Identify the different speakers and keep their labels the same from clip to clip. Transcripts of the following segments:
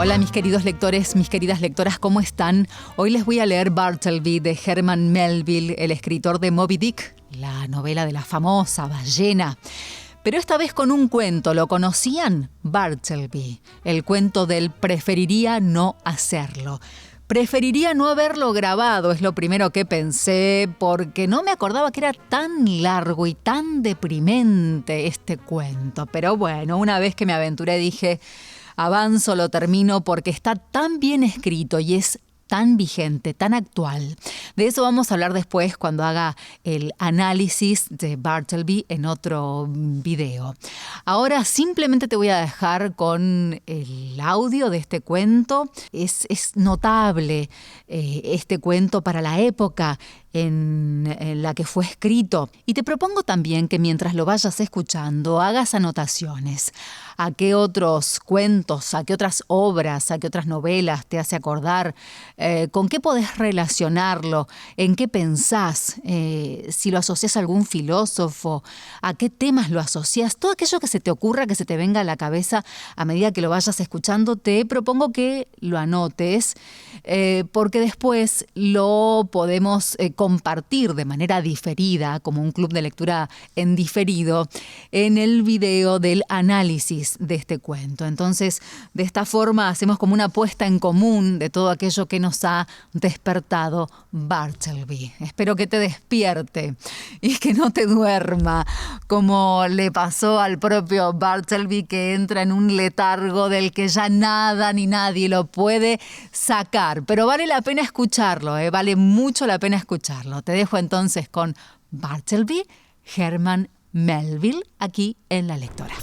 Speaker 1: Hola mis queridos lectores, mis queridas lectoras, ¿cómo están? Hoy les voy a leer Bartleby de Herman Melville, el escritor de Moby Dick, la novela de la famosa ballena. Pero esta vez con un cuento, ¿lo conocían? Bartleby, el cuento del preferiría no hacerlo. Preferiría no haberlo grabado, es lo primero que pensé, porque no me acordaba que era tan largo y tan deprimente este cuento. Pero bueno, una vez que me aventuré dije, avanzo, lo termino porque está tan bien escrito y es tan vigente, tan actual. De eso vamos a hablar después cuando haga el análisis de Bartleby en otro video. Ahora simplemente te voy a dejar con el audio de este cuento. Es notable este cuento para la época en la que fue escrito. Y te propongo también que mientras lo vayas escuchando hagas anotaciones. ¿A qué otros cuentos, a qué otras obras, a qué otras novelas te hace acordar? ¿Con qué podés relacionarlo? ¿En qué pensás? Si lo asocias a algún filósofo, ¿a qué temas lo asocias? Todo aquello que se te ocurra, que se te venga a la cabeza a medida que lo vayas escuchando, te propongo que lo anotes, porque después lo podemos compartir de manera diferida, como un club de lectura en diferido, en el video del análisis de este cuento. Entonces, de esta forma hacemos como una puesta en común de todo aquello que nos ha despertado Bartleby. Espero que te despierte y que no te duerma, como le pasó al propio Bartleby, que entra en un letargo del que ya nada ni nadie lo puede sacar. Pero vale la pena escucharlo, vale mucho la pena escucharlo. Te dejo entonces con Bartleby, Herman Melville, aquí en La Lectora.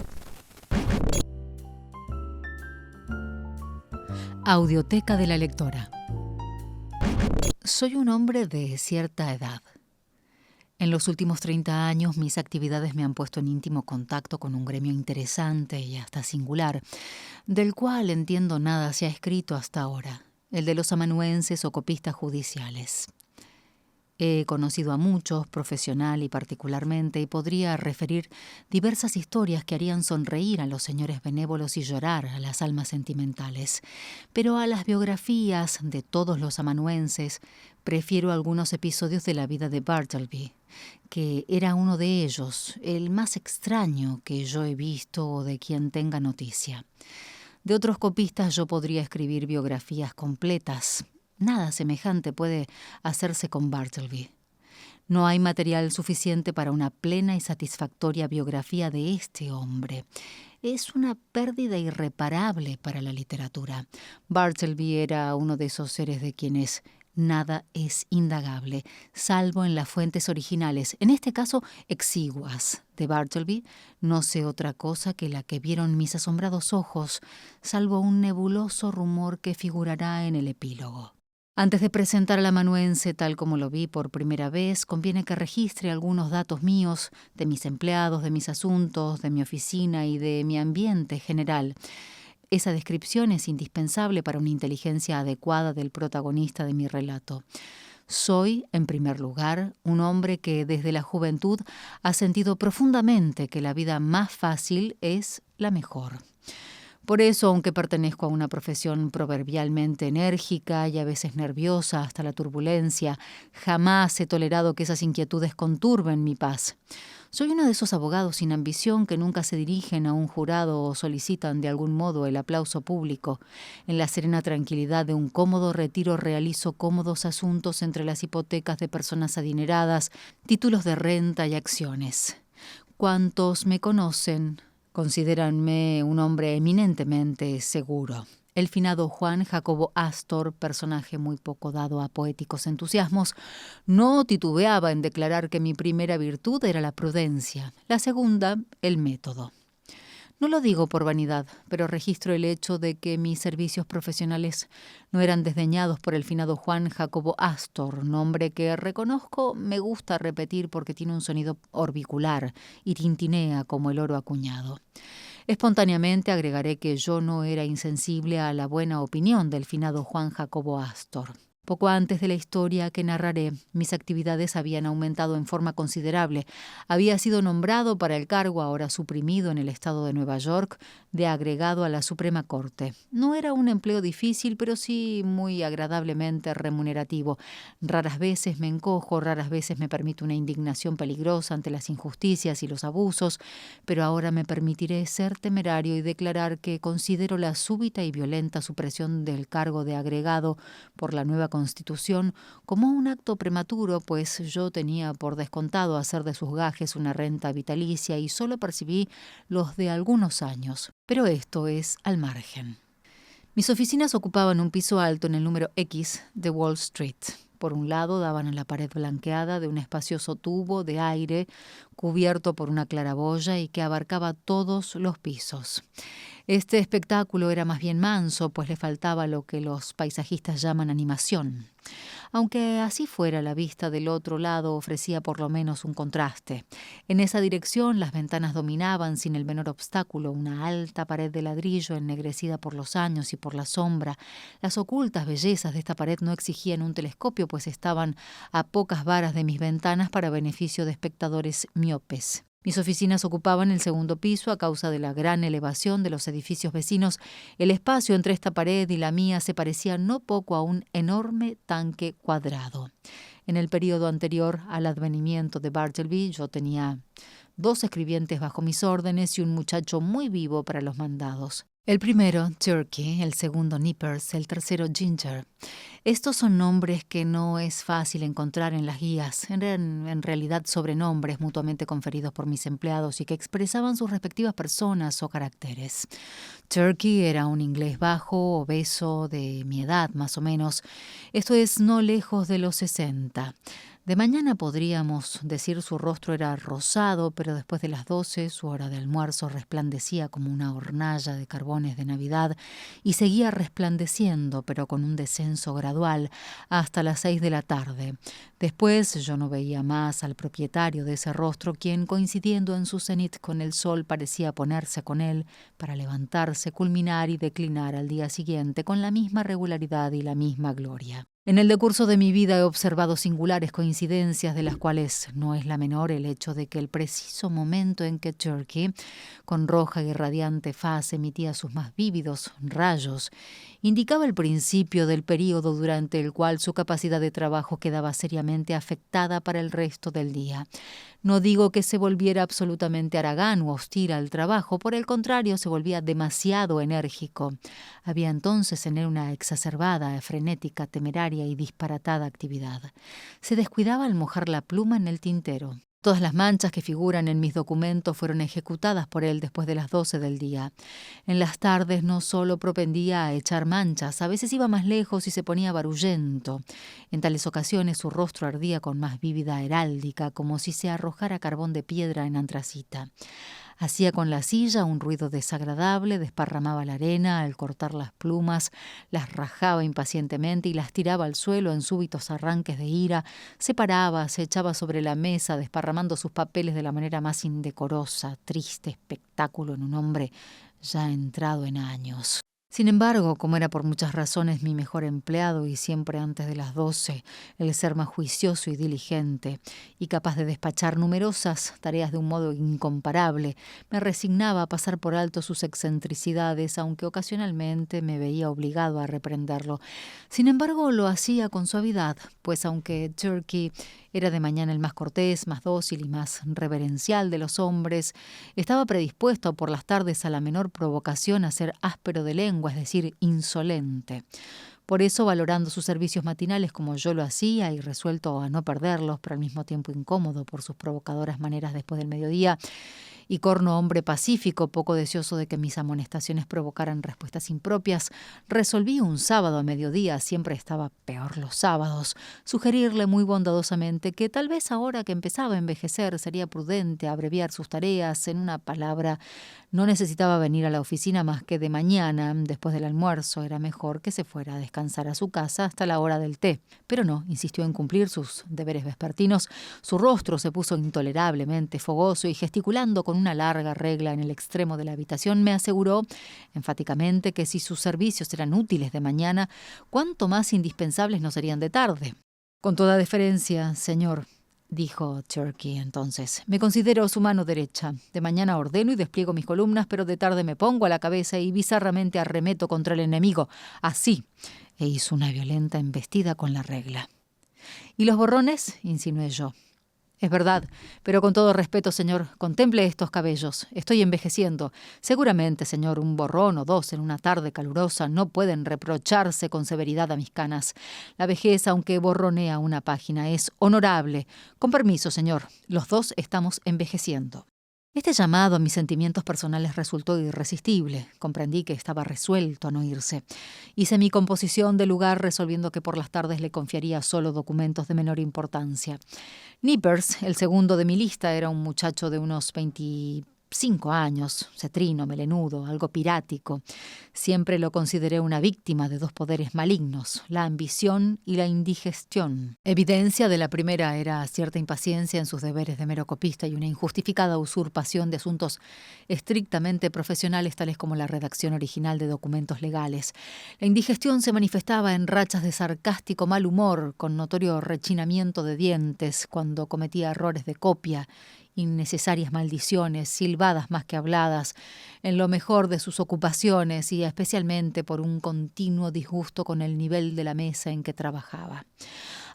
Speaker 1: Audioteca de La Lectora. Soy un hombre de cierta edad. En los últimos 30 años mis actividades me han puesto en íntimo contacto con un gremio interesante y hasta singular, del cual entiendo nada se ha escrito hasta ahora, el de los amanuenses o copistas judiciales. He conocido a muchos, profesional y particularmente, y podría referir diversas historias que harían sonreír a los señores benévolos y llorar a las almas sentimentales. Pero a las biografías de todos los amanuenses prefiero algunos episodios de la vida de Bartleby, que era uno de ellos, el más extraño que yo he visto o de quien tenga noticia. De otros copistas yo podría escribir biografías completas. Nada semejante puede hacerse con Bartleby. No hay material suficiente para una plena y satisfactoria biografía de este hombre. Es una pérdida irreparable para la literatura. Bartleby era uno de esos seres de quienes nada es indagable, salvo en las fuentes originales, en este caso exiguas. De Bartleby no sé otra cosa que la que vieron mis asombrados ojos, salvo un nebuloso rumor que figurará en el epílogo. Antes de presentar al amanuense tal como lo vi por primera vez, conviene que registre algunos datos míos, de mis empleados, de mis asuntos, de mi oficina y de mi ambiente general. Esa descripción es indispensable para una inteligencia adecuada del protagonista de mi relato. Soy, en primer lugar, un hombre que desde la juventud ha sentido profundamente que la vida más fácil es la mejor. Por eso, aunque pertenezco a una profesión proverbialmente enérgica y a veces nerviosa hasta la turbulencia, jamás he tolerado que esas inquietudes conturben mi paz. Soy uno de esos abogados sin ambición que nunca se dirigen a un jurado o solicitan de algún modo el aplauso público. En la serena tranquilidad de un cómodo retiro realizo cómodos asuntos entre las hipotecas de personas adineradas, títulos de renta y acciones. Cuantos me conocen considéranme un hombre eminentemente seguro. El finado Juan Jacobo Astor, personaje muy poco dado a poéticos entusiasmos, no titubeaba en declarar que mi primera virtud era la prudencia, la segunda, el método. No lo digo por vanidad, pero registro el hecho de que mis servicios profesionales no eran desdeñados por el finado Juan Jacobo Astor, nombre que reconozco me gusta repetir porque tiene un sonido orbicular y tintinea como el oro acuñado. Espontáneamente agregaré que yo no era insensible a la buena opinión del finado Juan Jacobo Astor. Poco antes de la historia que narraré, mis actividades habían aumentado en forma considerable. Había sido nombrado para el cargo, ahora suprimido en el estado de Nueva York, de agregado a la Suprema Corte. No era un empleo difícil, pero sí muy agradablemente remunerativo. Raras veces me encojo, raras veces me permito una indignación peligrosa ante las injusticias y los abusos, pero ahora me permitiré ser temerario y declarar que considero la súbita y violenta supresión del cargo de agregado por la nueva Constitución como un acto prematuro, pues yo tenía por descontado hacer de sus gajes una renta vitalicia y solo percibí los de algunos años. Pero esto es al margen. Mis oficinas ocupaban un piso alto en el número X de Wall Street. Por un lado daban a la pared blanqueada de un espacioso tubo de aire cubierto por una claraboya y que abarcaba todos los pisos. Este espectáculo era más bien manso, pues le faltaba lo que los paisajistas llaman animación. Aunque así fuera, la vista del otro lado ofrecía por lo menos un contraste. En esa dirección las ventanas dominaban sin el menor obstáculo una alta pared de ladrillo ennegrecida por los años y por la sombra. Las ocultas bellezas de esta pared no exigían un telescopio, pues estaban a pocas varas de mis ventanas para beneficio de espectadores miopes. Mis oficinas ocupaban el segundo piso a causa de la gran elevación de los edificios vecinos. El espacio entre esta pared y la mía se parecía no poco a un enorme tanque cuadrado. En el período anterior al advenimiento de Bartleby, yo tenía 2 escribientes bajo mis órdenes y un muchacho muy vivo para los mandados. El primero, Turkey, el segundo, Nippers, el tercero, Ginger. Estos son nombres que no es fácil encontrar en las guías, en realidad sobrenombres mutuamente conferidos por mis empleados y que expresaban sus respectivas personas o caracteres. Turkey era un inglés bajo, obeso, de mi edad más o menos, esto es no lejos de los 60. De mañana podríamos decir su rostro era rosado, pero después de las 12 su hora de almuerzo resplandecía como una hornalla de carbones de Navidad y seguía resplandeciendo, pero con un descenso gradual, hasta las 6 de la tarde. Después yo no veía más al propietario de ese rostro, quien, coincidiendo en su cenit con el sol, parecía ponerse con él para levantarse, culminar y declinar al día siguiente con la misma regularidad y la misma gloria. En el decurso de mi vida he observado singulares coincidencias, de las cuales no es la menor el hecho de que el preciso momento en que Turkey, con roja y radiante faz, emitía sus más vívidos rayos, indicaba el principio del período durante el cual su capacidad de trabajo quedaba seriamente afectada para el resto del día. No digo que se volviera absolutamente haragán o hostil al trabajo, por el contrario, se volvía demasiado enérgico. Había entonces en él una exacerbada, frenética, temeraria y disparatada actividad. Se descuidaba al mojar la pluma en el tintero. Todas las manchas que figuran en mis documentos fueron ejecutadas por él después de las 12 del día. En las tardes no solo propendía a echar manchas, a veces iba más lejos y se ponía barullento. En tales ocasiones su rostro ardía con más vívida heráldica, como si se arrojara carbón de piedra en antracita. Hacía con la silla un ruido desagradable, desparramaba la arena al cortar las plumas, las rajaba impacientemente y las tiraba al suelo en súbitos arranques de ira, se paraba, se echaba sobre la mesa, desparramando sus papeles de la manera más indecorosa, triste espectáculo en un hombre ya entrado en años. Sin embargo, como era por muchas razones mi mejor empleado y siempre antes de las 12, el ser más juicioso y diligente y capaz de despachar numerosas tareas de un modo incomparable, me resignaba a pasar por alto sus excentricidades, aunque ocasionalmente me veía obligado a reprenderlo. Sin embargo, lo hacía con suavidad, pues aunque Turkey era de mañana el más cortés, más dócil y más reverencial de los hombres, estaba predispuesto por las tardes a la menor provocación a ser áspero de lengua, es decir, insolente. Por eso, valorando sus servicios matinales como yo lo hacía y resuelto a no perderlos, pero al mismo tiempo incómodo por sus provocadoras maneras después del mediodía, y corno hombre pacífico, poco deseoso de que mis amonestaciones provocaran respuestas impropias, resolví un sábado a mediodía, siempre estaba peor los sábados, sugerirle muy bondadosamente que tal vez ahora que empezaba a envejecer sería prudente abreviar sus tareas. En una palabra, no necesitaba venir a la oficina más que de mañana, después del almuerzo. Era mejor que se fuera a descansar a su casa hasta la hora del té. Pero no, insistió en cumplir sus deberes vespertinos. Su rostro se puso intolerablemente fogoso y, gesticulando con con una larga regla en el extremo de la habitación, me aseguró enfáticamente que si sus servicios eran útiles de mañana, cuánto más indispensables no serían de tarde. Con toda deferencia, señor, dijo Turkey entonces, me considero su mano derecha. De mañana ordeno y despliego mis columnas, pero de tarde me pongo a la cabeza y bizarramente arremeto contra el enemigo. Así. E hizo una violenta embestida con la regla. ¿Y los borrones?, insinué yo. Es verdad, pero con todo respeto, señor, contemple estos cabellos. Estoy envejeciendo. Seguramente, señor, un borrón o dos en una tarde calurosa no pueden reprocharse con severidad a mis canas. La vejez, aunque borronea una página, es honorable. Con permiso, señor, los dos estamos envejeciendo. Este llamado a mis sentimientos personales resultó irresistible. Comprendí que estaba resuelto a no irse. Hice mi composición de lugar resolviendo que por las tardes le confiaría solo documentos de menor importancia. Nippers, el segundo de mi lista, era un muchacho de unos 25 años, cetrino, melenudo, algo pirático. Siempre lo consideré una víctima de dos poderes malignos, la ambición y la indigestión. Evidencia de la primera era cierta impaciencia en sus deberes de mero copista y una injustificada usurpación de asuntos estrictamente profesionales, tales como la redacción original de documentos legales. La indigestión se manifestaba en rachas de sarcástico mal humor, con notorio rechinamiento de dientes cuando cometía errores de copia, innecesarias maldiciones, silbadas más que habladas, en lo mejor de sus ocupaciones y especialmente por un continuo disgusto con el nivel de la mesa en que trabajaba.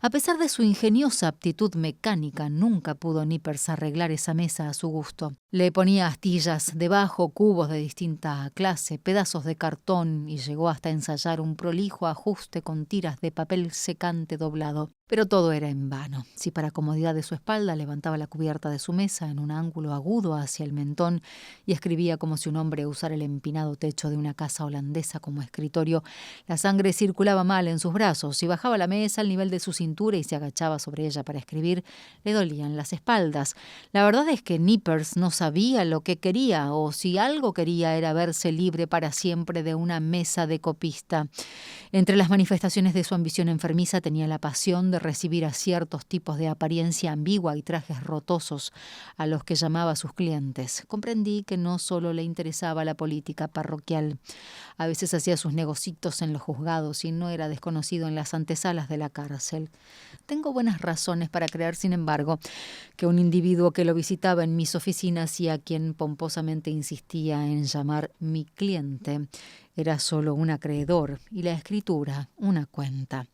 Speaker 1: A pesar de su ingeniosa aptitud mecánica, nunca pudo Nippers arreglar esa mesa a su gusto. Le ponía astillas debajo, cubos de distinta clase, pedazos de cartón y llegó hasta ensayar un prolijo ajuste con tiras de papel secante doblado. Pero todo era en vano. Si para comodidad de su espalda levantaba la cubierta de su mesa en un ángulo agudo hacia el mentón y escribía como si un hombre usara el empinado techo de una casa holandesa como escritorio, la sangre circulaba mal en sus brazos. Si bajaba la mesa al nivel de su cintura y se agachaba sobre ella para escribir, le dolían las espaldas. La verdad es que Nippers no sabía lo que quería, o si algo quería era verse libre para siempre de una mesa de copista. Entre las manifestaciones de su ambición enfermiza tenía la pasión de recibir a ciertos tipos de apariencia ambigua y trajes rotosos a los que llamaba a sus clientes. Comprendí que no solo le interesaba la política parroquial. A veces hacía sus negocitos en los juzgados y no era desconocido en las antesalas de la cárcel. Tengo buenas razones para creer, sin embargo, que un individuo que lo visitaba en mis oficinas y a quien pomposamente insistía en llamar mi cliente era solo un acreedor y la escritura una cuenta.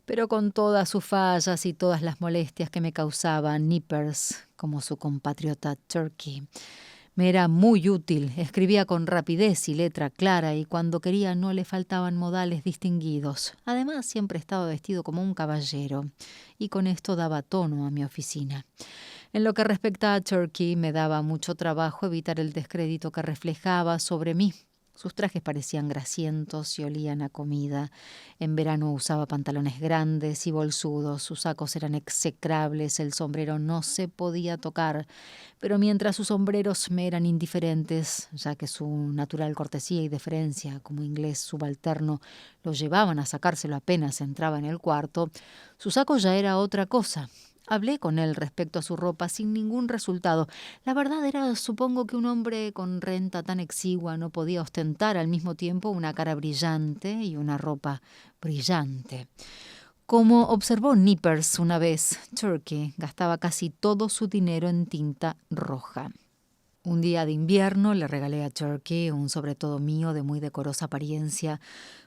Speaker 1: Pero con todas sus fallas y todas las molestias que me causaba Nippers, como su compatriota Turkey, me era muy útil. Escribía con rapidez y letra clara y cuando quería no le faltaban modales distinguidos. Además, siempre estaba vestido como un caballero y con esto daba tono a mi oficina. En lo que respecta a Turkey, me daba mucho trabajo evitar el descrédito que reflejaba sobre mí. Sus trajes parecían grasientos y olían a comida. En verano usaba pantalones grandes y bolsudos, sus sacos eran execrables, el sombrero no se podía tocar, pero mientras sus sombreros me eran indiferentes, ya que su natural cortesía y deferencia como inglés subalterno lo llevaban a sacárselo apenas entraba en el cuarto, su saco ya era otra cosa. Hablé con él respecto a su ropa sin ningún resultado. La verdad era, supongo, que un hombre con renta tan exigua no podía ostentar al mismo tiempo una cara brillante y una ropa brillante. Como observó Nippers una vez, Turkey gastaba casi todo su dinero en tinta roja. Un día de invierno le regalé a Turkey un sobretodo mío de muy decorosa apariencia,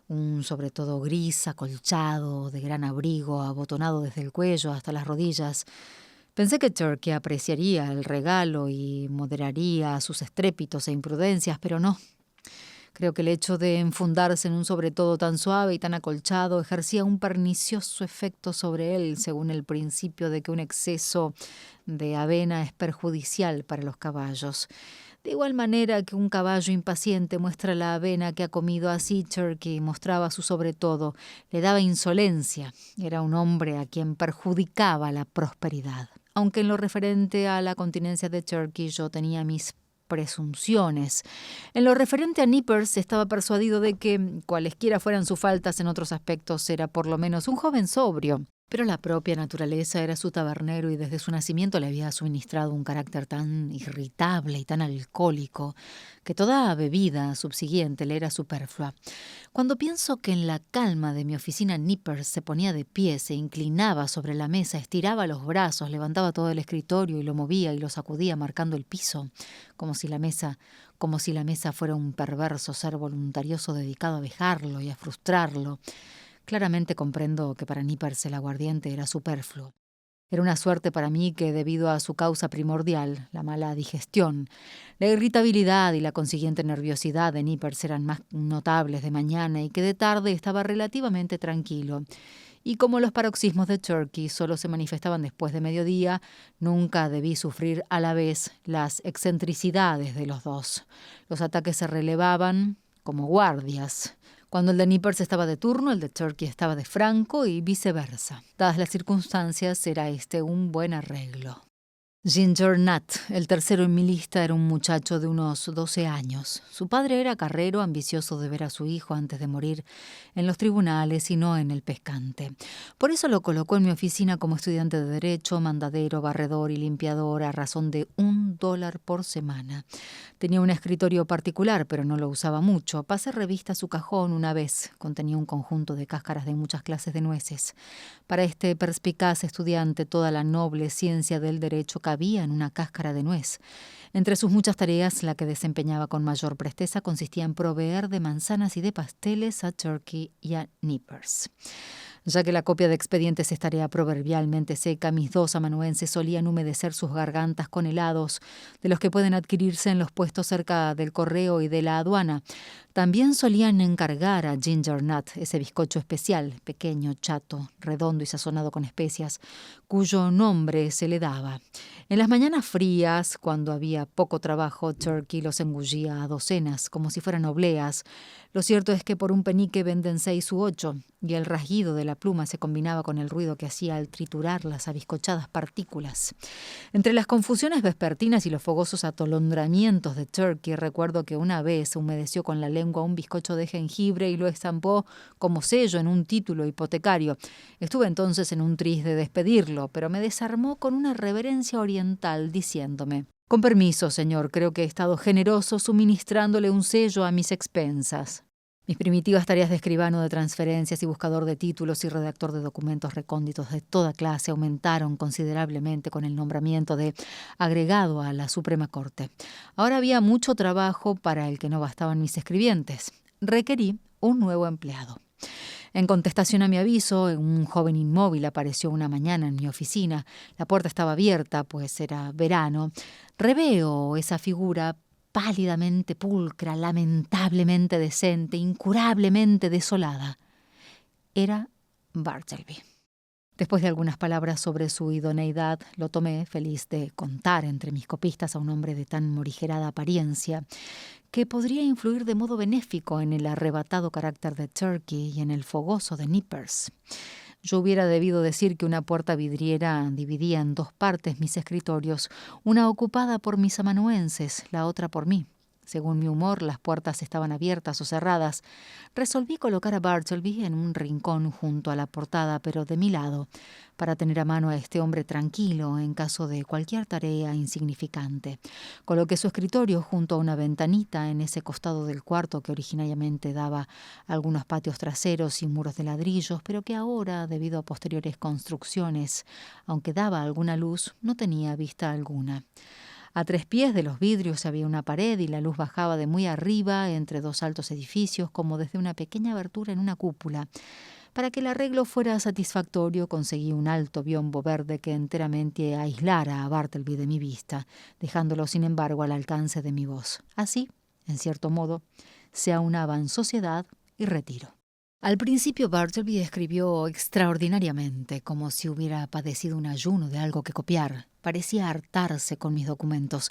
Speaker 1: un sobretodo gris, acolchado, de gran abrigo, abotonado desde el cuello hasta las rodillas. Pensé que Turkey apreciaría el regalo y moderaría sus estrépitos e imprudencias, pero no. Creo que el hecho de enfundarse en un sobretodo tan suave y tan acolchado ejercía un pernicioso efecto sobre él, según el principio de que un exceso de avena es perjudicial para los caballos. De igual manera que un caballo impaciente muestra la avena que ha comido, así Turkey mostraba su sobretodo, le daba insolencia. Era un hombre a quien perjudicaba la prosperidad. Aunque en lo referente a la continencia de Turkey yo tenía mis presunciones. En lo referente a Nippers estaba persuadido de que, cualesquiera fueran sus faltas en otros aspectos, era por lo menos un joven sobrio. Pero la propia naturaleza era su tabernero y desde su nacimiento le había suministrado un carácter tan irritable y tan alcohólico que toda bebida subsiguiente le era superflua. Cuando pienso que en la calma de mi oficina Nippers se ponía de pie, se inclinaba sobre la mesa, estiraba los brazos, levantaba todo el escritorio y lo movía y lo sacudía marcando el piso, como si la mesa fuera un perverso ser voluntarioso dedicado a vejarlo y a frustrarlo. Claramente comprendo que para Nippers el aguardiente era superfluo. Era una suerte para mí que, debido a su causa primordial, la mala digestión, la irritabilidad y la consiguiente nerviosidad de Nippers eran más notables de mañana y que de tarde estaba relativamente tranquilo. Y como los paroxismos de Turkey solo se manifestaban después de mediodía, nunca debí sufrir a la vez las excentricidades de los dos. Los ataques se relevaban como guardias. Cuando el de Nippers estaba de turno, el de Turkey estaba de franco y viceversa. Dadas las circunstancias, era este un buen arreglo. Ginger Nut, el tercero en mi lista, era un muchacho de unos 12 años. Su padre era carrero, ambicioso de ver a su hijo antes de morir en los tribunales y no en el pescante. Por eso lo colocó en mi oficina como estudiante de Derecho, mandadero, barredor y limpiador a razón de $1 por semana. Tenía un escritorio particular, pero no lo usaba mucho. Pasé revista a su cajón una vez. Contenía un conjunto de cáscaras de muchas clases de nueces. Para este perspicaz estudiante, toda la noble ciencia del derecho cabía en una cáscara de nuez. Entre sus muchas tareas, la que desempeñaba con mayor presteza consistía en proveer de manzanas y de pasteles a Turkey y a Nippers. Ya que la copia de expedientes es tarea proverbialmente seca, mis dos amanuenses solían humedecer sus gargantas con helados, de los que pueden adquirirse en los puestos cerca del correo y de la aduana. También solían encargar a Ginger Nut ese bizcocho especial, pequeño, chato, redondo y sazonado con especias, cuyo nombre se le daba. En las mañanas frías, cuando había poco trabajo, Turkey los engullía a docenas, como si fueran obleas. Lo cierto es que por un penique venden 6 u 8, y el rasguido de la pluma se combinaba con el ruido que hacía al triturar las abiscochadas partículas. Entre las confusiones vespertinas y los fogosos atolondramientos de Turkey, recuerdo que una vez humedeció con la lengua un bizcocho de jengibre y lo estampó como sello en un título hipotecario. Estuve entonces en un tris de despedirlo, pero me desarmó con una reverencia oriental diciéndome: «Con permiso, señor, creo que he estado generoso suministrándole un sello a mis expensas». Mis primitivas tareas de escribano de transferencias y buscador de títulos y redactor de documentos recónditos de toda clase aumentaron considerablemente con el nombramiento de agregado a la Suprema Corte. Ahora había mucho trabajo para el que no bastaban mis escribientes. Requerí un nuevo empleado. En contestación a mi aviso, un joven inmóvil apareció una mañana en mi oficina. La puerta estaba abierta, pues era verano. Reveo esa figura pálidamente pulcra, lamentablemente decente, incurablemente desolada. Era Bartleby. Después de algunas palabras sobre su idoneidad, lo tomé, feliz de contar entre mis copistas a un hombre de tan morigerada apariencia, que podría influir de modo benéfico en el arrebatado carácter de Turkey y en el fogoso de Nippers. Yo hubiera debido decir que una puerta vidriera dividía en 2 partes mis escritorios, una ocupada por mis amanuenses, la otra por mí. Según mi humor, las puertas estaban abiertas o cerradas. Resolví colocar a Bartleby en un rincón junto a la portada, pero de mi lado, para tener a mano a este hombre tranquilo en caso de cualquier tarea insignificante. Coloqué su escritorio junto a una ventanita en ese costado del cuarto que originariamente daba algunos patios traseros y muros de ladrillos, pero que ahora, debido a posteriores construcciones, aunque daba alguna luz, no tenía vista alguna. A 3 pies de los vidrios había una pared y la luz bajaba de muy arriba entre 2 altos edificios, como desde una pequeña abertura en una cúpula. Para que el arreglo fuera satisfactorio, conseguí un alto biombo verde que enteramente aislara a Bartleby de mi vista, dejándolo sin embargo al alcance de mi voz. Así, en cierto modo, se aunaban sociedad y retiro. Al principio Bartleby escribió extraordinariamente, como si hubiera padecido un ayuno de algo que copiar. Parecía hartarse con mis documentos.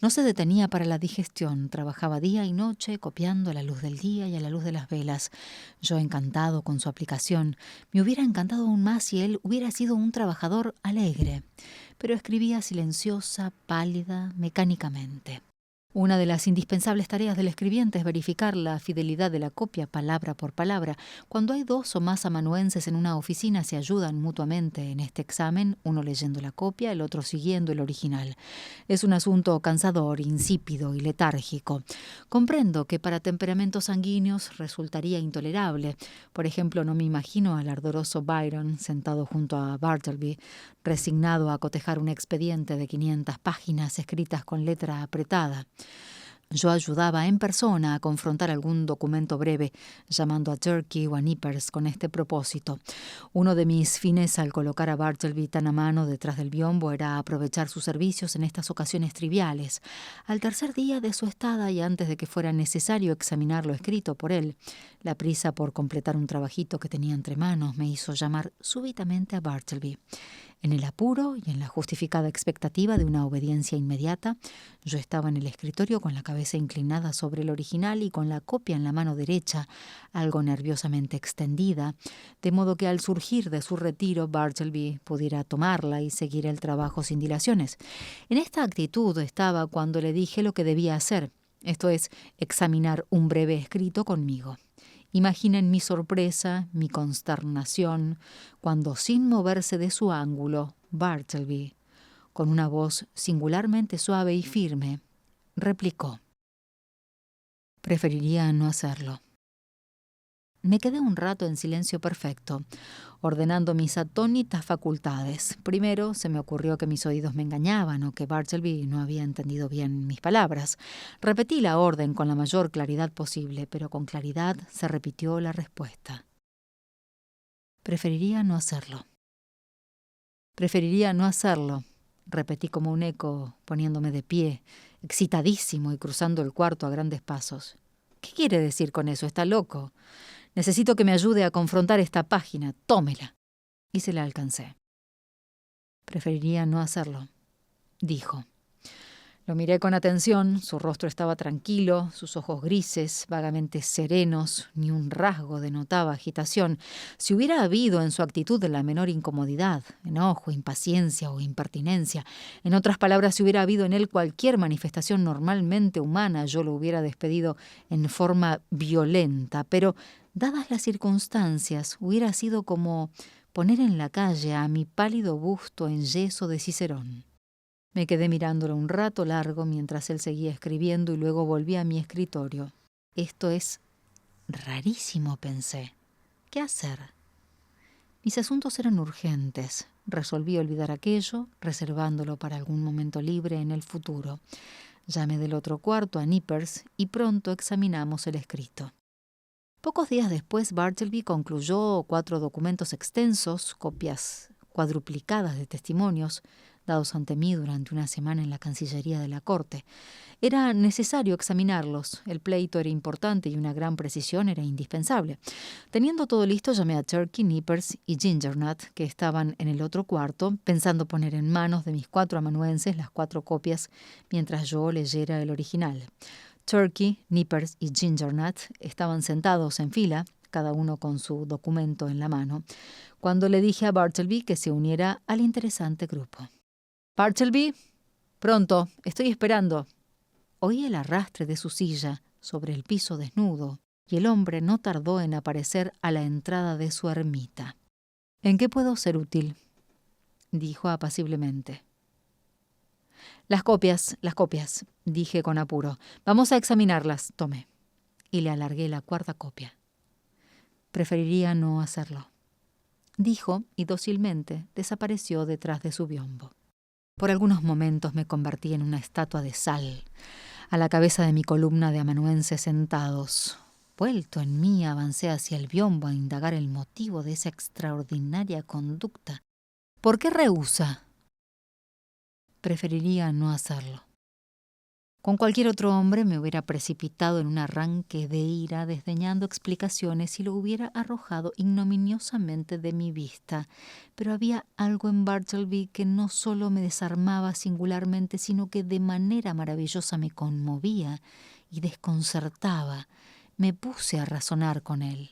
Speaker 1: No se detenía para la digestión. Trabajaba día y noche, copiando a la luz del día y a la luz de las velas. Yo, encantado con su aplicación, me hubiera encantado aún más si él hubiera sido un trabajador alegre. Pero escribía silenciosa, pálida, mecánicamente. Una de las indispensables tareas del escribiente es verificar la fidelidad de la copia palabra por palabra. Cuando hay 2 o más amanuenses en una oficina se ayudan mutuamente en este examen, uno leyendo la copia, el otro siguiendo el original. Es un asunto cansador, insípido y letárgico. Comprendo que para temperamentos sanguíneos resultaría intolerable. Por ejemplo, no me imagino al ardoroso Byron sentado junto a Bartleby, resignado a cotejar un expediente de 500 páginas escritas con letra apretada. Yo ayudaba en persona a confrontar algún documento breve, llamando a Turkey o a Nippers con este propósito. Uno de mis fines al colocar a Bartleby tan a mano detrás del biombo era aprovechar sus servicios en estas ocasiones triviales. Al tercer día de su estada y antes de que fuera necesario examinar lo escrito por él, la prisa por completar un trabajito que tenía entre manos me hizo llamar súbitamente a Bartleby. En el apuro y en la justificada expectativa de una obediencia inmediata, yo estaba en el escritorio con la cabeza inclinada sobre el original y con la copia en la mano derecha, algo nerviosamente extendida, de modo que al surgir de su retiro Bartleby pudiera tomarla y seguir el trabajo sin dilaciones. En esta actitud estaba cuando le dije lo que debía hacer, esto es, examinar un breve escrito conmigo. Imaginen mi sorpresa, mi consternación, cuando sin moverse de su ángulo, Bartleby, con una voz singularmente suave y firme, replicó: «Preferiría no hacerlo». Me quedé un rato en silencio perfecto, ordenando mis atónitas facultades. Primero se me ocurrió que mis oídos me engañaban o que Bartleby no había entendido bien mis palabras. Repetí la orden con la mayor claridad posible, pero con claridad se repitió la respuesta. «Preferiría no hacerlo». «Preferiría no hacerlo», repetí como un eco, poniéndome de pie, excitadísimo y cruzando el cuarto a grandes pasos. «¿Qué quiere decir con eso? Está loco. Necesito que me ayude a confrontar esta página. Tómela». Y se la alcancé. «Preferiría no hacerlo», dijo. Lo miré con atención, su rostro estaba tranquilo, sus ojos grises, vagamente serenos, ni un rasgo denotaba agitación. Si hubiera habido en su actitud la menor incomodidad, enojo, impaciencia o impertinencia, en otras palabras, si hubiera habido en él cualquier manifestación normalmente humana, yo lo hubiera despedido en forma violenta, pero, dadas las circunstancias, hubiera sido como poner en la calle a mi pálido busto en yeso de Cicerón. Me quedé mirándolo un rato largo mientras él seguía escribiendo y luego volví a mi escritorio. Esto es rarísimo, pensé. ¿Qué hacer? Mis asuntos eran urgentes. Resolví olvidar aquello, reservándolo para algún momento libre en el futuro. Llamé del otro cuarto a Nippers y pronto examinamos el escrito. Pocos días después, Bartleby concluyó 4 documentos extensos, copias cuadruplicadas de testimonios, dados ante mí durante una semana en la Cancillería de la Corte. Era necesario examinarlos. El pleito era importante y una gran precisión era indispensable. Teniendo todo listo, llamé a Turkey, Nippers y Gingernut, que estaban en el otro cuarto, pensando poner en manos de mis 4 amanuenses las 4 copias mientras yo leyera el original. Turkey, Nippers y Gingernut estaban sentados en fila, cada uno con su documento en la mano, cuando le dije a Bartleby que se uniera al interesante grupo. «Bartleby, pronto, estoy esperando». Oí el arrastre de su silla sobre el piso desnudo, y el hombre no tardó en aparecer a la entrada de su ermita. «¿En qué puedo ser útil?», dijo apaciblemente. Las copias», dije con apuro. «Vamos a examinarlas». Tomé y le alargué la 4ª copia. «Preferiría no hacerlo», dijo y dócilmente desapareció detrás de su biombo. Por algunos momentos me convertí en una estatua de sal, a la cabeza de mi columna de amanuenses sentados. Vuelto en mí, avancé hacia el biombo a indagar el motivo de esa extraordinaria conducta. «¿Por qué rehúsa?». «Preferiría no hacerlo». Con cualquier otro hombre me hubiera precipitado en un arranque de ira, desdeñando explicaciones y lo hubiera arrojado ignominiosamente de mi vista. Pero había algo en Bartleby que no solo me desarmaba singularmente, sino que de manera maravillosa me conmovía y desconcertaba. Me puse a razonar con él.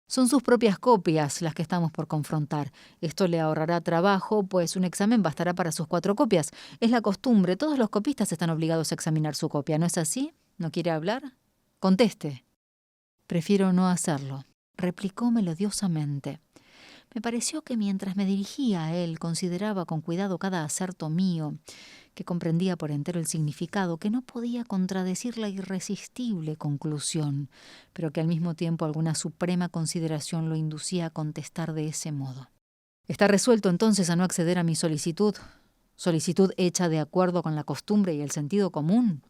Speaker 1: Son sus propias copias las que estamos por confrontar. Esto le ahorrará trabajo, pues un examen bastará para sus 4 copias. Es la costumbre, todos los copistas están obligados a examinar su copia, ¿no es así? ¿No quiere hablar? Conteste. Prefiero no hacerlo, replicó melodiosamente. Me pareció que mientras me dirigía a él consideraba con cuidado cada aserto mío, que comprendía por entero el significado, que no podía contradecir la irresistible conclusión, pero que al mismo tiempo alguna suprema consideración lo inducía a contestar de ese modo. ¿Está resuelto entonces a no acceder a mi solicitud? ¿Solicitud hecha de acuerdo con la costumbre y el sentido común?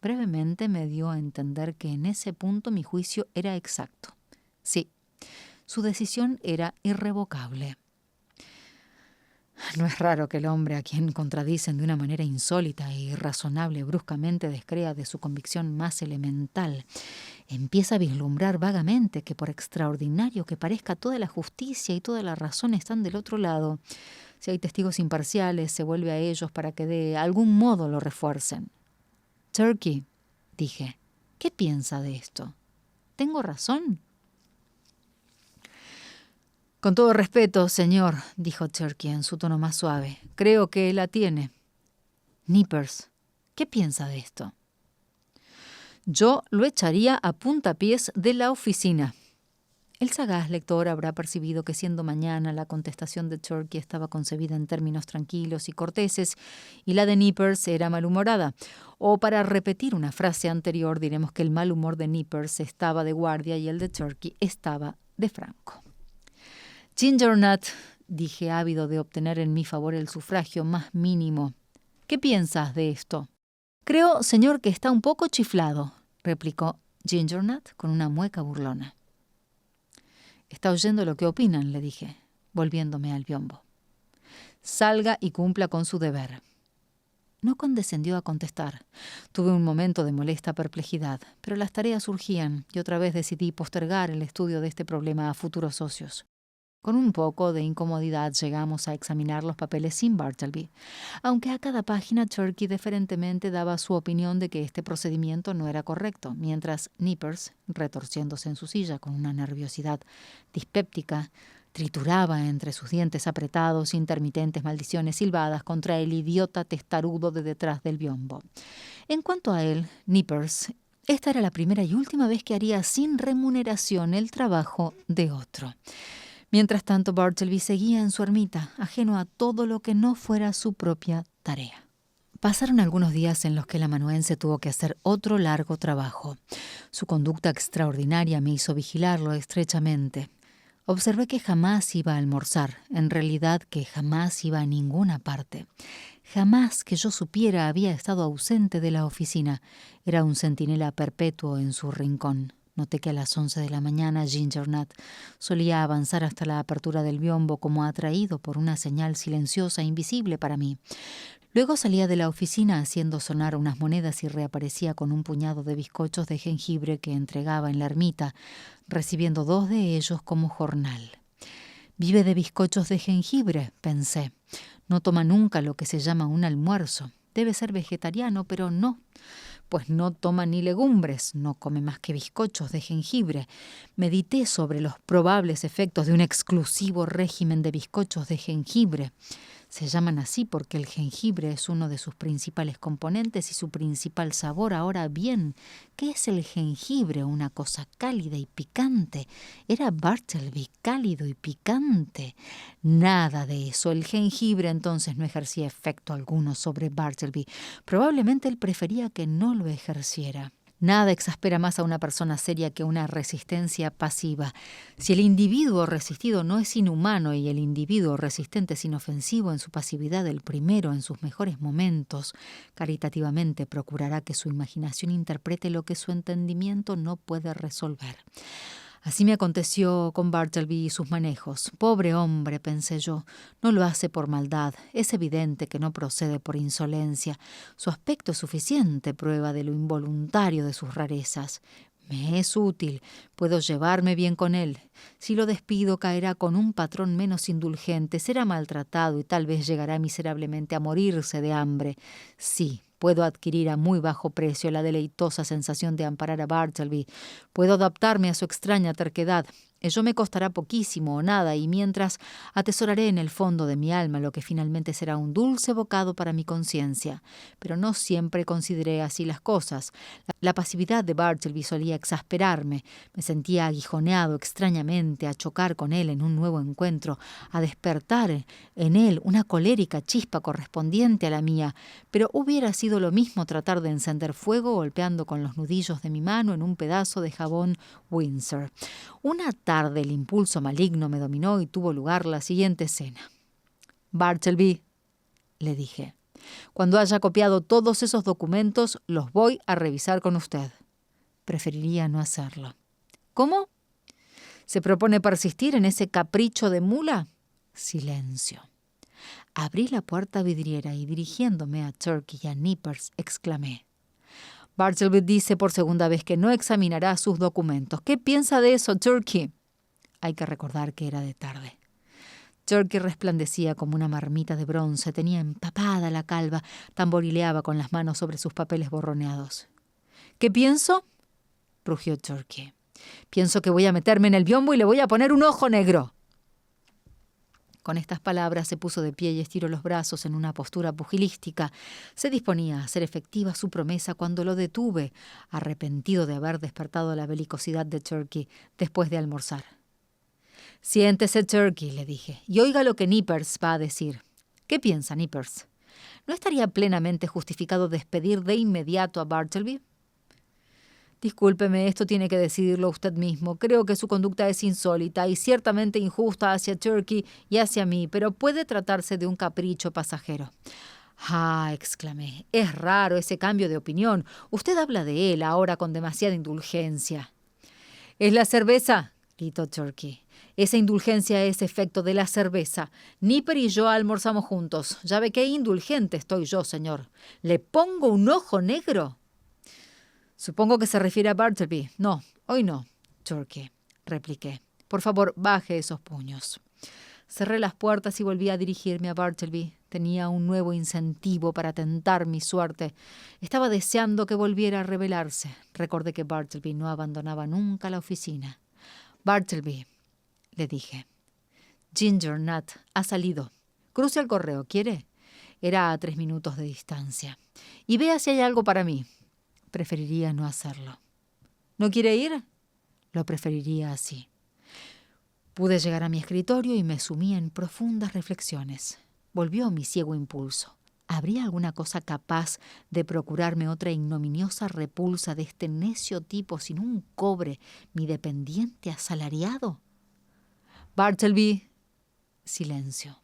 Speaker 1: Brevemente me dio a entender que en ese punto mi juicio era exacto. Sí, su decisión era irrevocable. No es raro que el hombre a quien contradicen de una manera insólita e irrazonable bruscamente descrea de su convicción más elemental. Empieza a vislumbrar vagamente que por extraordinario que parezca, toda la justicia y toda la razón están del otro lado. Si hay testigos imparciales, se vuelve a ellos para que de algún modo lo refuercen. Turkey, dije, ¿qué piensa de esto? ¿Tengo razón? Con todo respeto, señor, dijo Turkey en su tono más suave, creo que la tiene. Nippers, ¿qué piensa de esto? Yo lo echaría a puntapiés de la oficina. El sagaz lector habrá percibido que siendo mañana la contestación de Turkey estaba concebida en términos tranquilos y corteses y la de Nippers era malhumorada. O para repetir una frase anterior diremos que el mal humor de Nippers estaba de guardia y el de Turkey estaba de franco. Gingernut, dije ávido de obtener en mi favor el sufragio más mínimo. ¿Qué piensas de esto? Creo, señor, que está un poco chiflado, replicó Gingernut con una mueca burlona. Está oyendo lo que opinan, le dije, volviéndome al biombo. Salga y cumpla con su deber. No condescendió a contestar. Tuve un momento de molesta perplejidad, pero las tareas surgían y otra vez decidí postergar el estudio de este problema a futuros socios. Con un poco de incomodidad llegamos a examinar los papeles sin Bartleby, aunque a cada página Turkey deferentemente daba su opinión de que este procedimiento no era correcto, mientras Nippers, retorciéndose en su silla con una nerviosidad dispéptica, trituraba entre sus dientes apretados intermitentes maldiciones silbadas contra el idiota testarudo de detrás del biombo. En cuanto a él, Nippers, esta era la primera y última vez que haría sin remuneración el trabajo de otro. Mientras tanto, Bartleby seguía en su ermita, ajeno a todo lo que no fuera su propia tarea. Pasaron algunos días en los que el amanuense tuvo que hacer otro largo trabajo. Su conducta extraordinaria me hizo vigilarlo estrechamente. Observé que jamás iba a almorzar, en realidad que jamás iba a ninguna parte. Jamás que yo supiera había estado ausente de la oficina. Era un centinela perpetuo en su rincón. Noté que a las 11 de la mañana Gingernut solía avanzar hasta la apertura del biombo como atraído por una señal silenciosa e invisible para mí. Luego salía de la oficina haciendo sonar unas monedas y reaparecía con un puñado de bizcochos de jengibre que entregaba en la ermita, recibiendo 2 de ellos como jornal. «Vive de bizcochos de jengibre», pensé. «No toma nunca lo que se llama un almuerzo. Debe ser vegetariano, pero no. Pues no toma ni legumbres, no come más que bizcochos de jengibre». Medité sobre los probables efectos de un exclusivo régimen de bizcochos de jengibre. Se llaman así porque el jengibre es uno de sus principales componentes y su principal sabor. Ahora bien, ¿qué es el jengibre? Una cosa cálida y picante. ¿Era Bartleby cálido y picante? Nada de eso. El jengibre entonces no ejercía efecto alguno sobre Bartleby. Probablemente él prefería que no lo ejerciera. Nada exaspera más a una persona seria que una resistencia pasiva. Si el individuo resistido no es inhumano y el individuo resistente es inofensivo en su pasividad, el primero, en sus mejores momentos, caritativamente procurará que su imaginación interprete lo que su entendimiento no puede resolver. Así me aconteció con Bartleby y sus manejos. Pobre hombre, pensé yo, no lo hace por maldad. Es evidente que no procede por insolencia. Su aspecto es suficiente prueba de lo involuntario de sus rarezas. Me es útil, puedo llevarme bien con él. Si lo despido, caerá con un patrón menos indulgente, será maltratado y tal vez llegará miserablemente a morirse de hambre. Sí, puedo adquirir a muy bajo precio la deleitosa sensación de amparar a Bartleby. Puedo adaptarme a su extraña terquedad. Ello me costará poquísimo o nada, y mientras atesoraré en el fondo de mi alma lo que finalmente será un dulce bocado para mi conciencia. Pero no siempre consideré así las cosas. La pasividad de Bartleby solía exasperarme. Me sentía aguijoneado extrañamente a chocar con él en un nuevo encuentro, a despertar en él una colérica chispa correspondiente a la mía. Pero hubiera sido lo mismo tratar de encender fuego golpeando con los nudillos de mi mano en un pedazo de jabón Windsor. Una tarde el impulso maligno me dominó y tuvo lugar la siguiente escena. «Bartleby», le dije, «cuando haya copiado todos esos documentos, los voy a revisar con usted». Preferiría no hacerlo. «¿Cómo? ¿Se propone persistir en ese capricho de mula?» Silencio. Abrí la puerta vidriera y dirigiéndome a Turkey y a Nippers, exclamé: «Bartleby dice por segunda vez que no examinará sus documentos. ¿Qué piensa de eso, Turkey?» Hay que recordar que era de tarde. Turkey resplandecía como una marmita de bronce, tenía empapada la calva, tamborileaba con las manos sobre sus papeles borroneados. «¿Qué pienso?», rugió Turkey. «Pienso que voy a meterme en el biombo y le voy a poner un ojo negro». Con estas palabras se puso de pie y estiró los brazos en una postura pugilística. Se disponía a hacer efectiva su promesa cuando lo detuve, arrepentido de haber despertado la belicosidad de Turkey después de almorzar. «Siéntese, Turkey», le dije, «y oiga lo que Nippers va a decir». «¿Qué piensa, Nippers? ¿No estaría plenamente justificado despedir de inmediato a Bartleby?» «Discúlpeme, esto tiene que decidirlo usted mismo. Creo que su conducta es insólita y ciertamente injusta hacia Turkey y hacia mí, pero puede tratarse de un capricho pasajero». «Ah», exclamé, «es raro ese cambio de opinión. Usted habla de él ahora con demasiada indulgencia». «¿Es la cerveza?», gritó Turkey. «Esa indulgencia es efecto de la cerveza. Nipper y yo almorzamos juntos. Ya ve qué indulgente estoy yo, señor. ¿Le pongo un ojo negro?» «Supongo que se refiere a Bartleby». «No, hoy no, Turkey», repliqué. «Por favor, baje esos puños». Cerré las puertas y volví a dirigirme a Bartleby. Tenía un nuevo incentivo para tentar mi suerte. Estaba deseando que volviera a revelarse. Recordé que Bartleby no abandonaba nunca la oficina. «Bartleby», le dije, «Ginger Nut ha salido. Cruce al correo, ¿quiere?» Era a 3 minutos de distancia. «Y vea si hay algo para mí». Preferiría no hacerlo. «¿No quiere ir?» Lo preferiría así. Pude llegar a mi escritorio y me sumí en profundas reflexiones. Volvió mi ciego impulso. ¿Habría alguna cosa capaz de procurarme otra ignominiosa repulsa de este necio tipo sin un cobre, mi dependiente asalariado? «Bartleby». Silencio.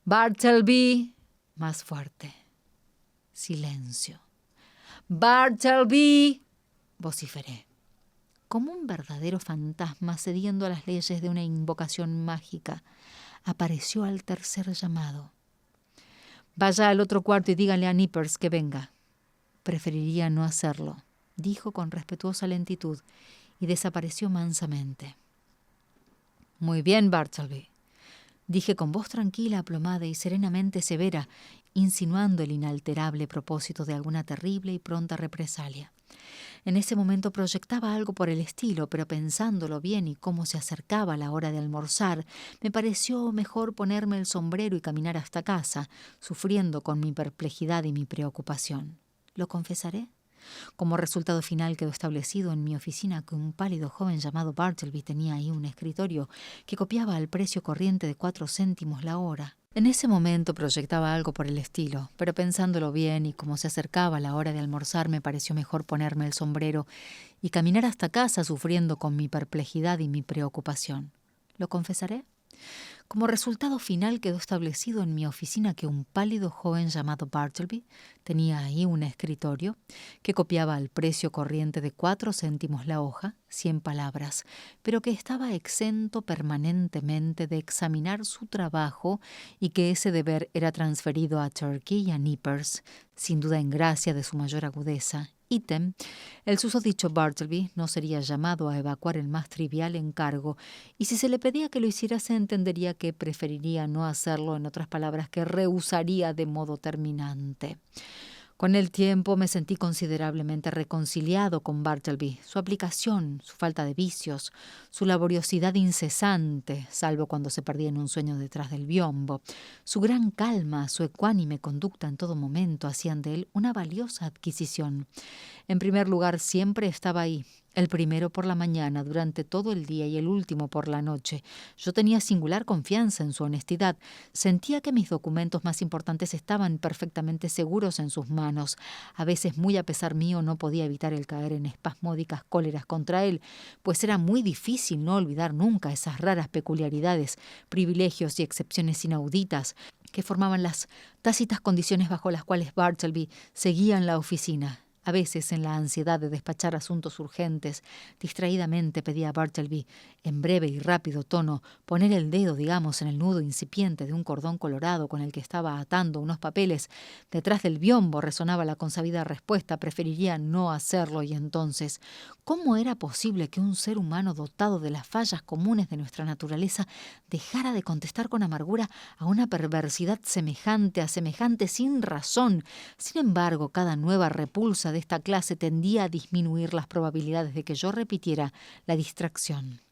Speaker 1: «Bartleby». Más fuerte. Silencio. «Bartleby», vociferé, como un verdadero fantasma cediendo a las leyes de una invocación mágica. Apareció al tercer llamado. «Vaya al otro cuarto y dígale a Nippers que venga». Preferiría no hacerlo, dijo con respetuosa lentitud, y desapareció mansamente. «Muy bien, Bartleby», dije con voz tranquila, aplomada y serenamente severa, insinuando el inalterable propósito de alguna terrible y pronta represalia. En ese momento proyectaba algo por el estilo, pero pensándolo bien y cómo se acercaba la hora de almorzar, me pareció mejor ponerme el sombrero y caminar hasta casa, sufriendo con mi perplejidad y mi preocupación. ¿Lo confesaré? Como resultado final quedó establecido en mi oficina que un pálido joven llamado Bartleby tenía ahí un escritorio que copiaba al precio corriente de 4 céntimos la hora. En ese momento proyectaba algo por el estilo, pero pensándolo bien y como se acercaba la hora de almorzar me pareció mejor ponerme el sombrero y caminar hasta casa sufriendo con mi perplejidad y mi preocupación. ¿Lo confesaré? Como resultado final quedó establecido en mi oficina que un pálido joven llamado Bartleby tenía ahí un escritorio que copiaba al precio corriente de 4 céntimos la hoja, 100 palabras, pero que estaba exento permanentemente de examinar su trabajo y que ese deber era transferido a Turkey y a Nippers, sin duda en gracia de su mayor agudeza. Ítem, el susodicho Bartleby no sería llamado a evacuar el más trivial encargo, y si se le pedía que lo hiciera se entendería que preferiría no hacerlo, en otras palabras, que rehusaría de modo terminante. Con el tiempo me sentí considerablemente reconciliado con Bartleby. Su aplicación, su falta de vicios, su laboriosidad incesante, salvo cuando se perdía en un sueño detrás del biombo, su gran calma, su ecuánime conducta en todo momento hacían de él una valiosa adquisición. En primer lugar, siempre estaba ahí. El primero por la mañana, durante todo el día, y el último por la noche. Yo tenía singular confianza en su honestidad. Sentía que mis documentos más importantes estaban perfectamente seguros en sus manos. A veces, muy a pesar mío, no podía evitar el caer en espasmódicas cóleras contra él, pues era muy difícil no olvidar nunca esas raras peculiaridades, privilegios y excepciones inauditas que formaban las tácitas condiciones bajo las cuales Bartleby seguía en la oficina. A veces, en la ansiedad de despachar asuntos urgentes, distraídamente pedía a Bartleby, en breve y rápido tono, poner el dedo, digamos, en el nudo incipiente de un cordón colorado con el que estaba atando unos papeles. Detrás del biombo resonaba la consabida respuesta: preferiría no hacerlo. Y entonces, ¿cómo era posible que un ser humano dotado de las fallas comunes de nuestra naturaleza dejara de contestar con amargura a una perversidad semejante a semejante sin razón? Sin embargo, cada nueva repulsa de esta clase tendía a disminuir las probabilidades de que yo repitiera la distracción.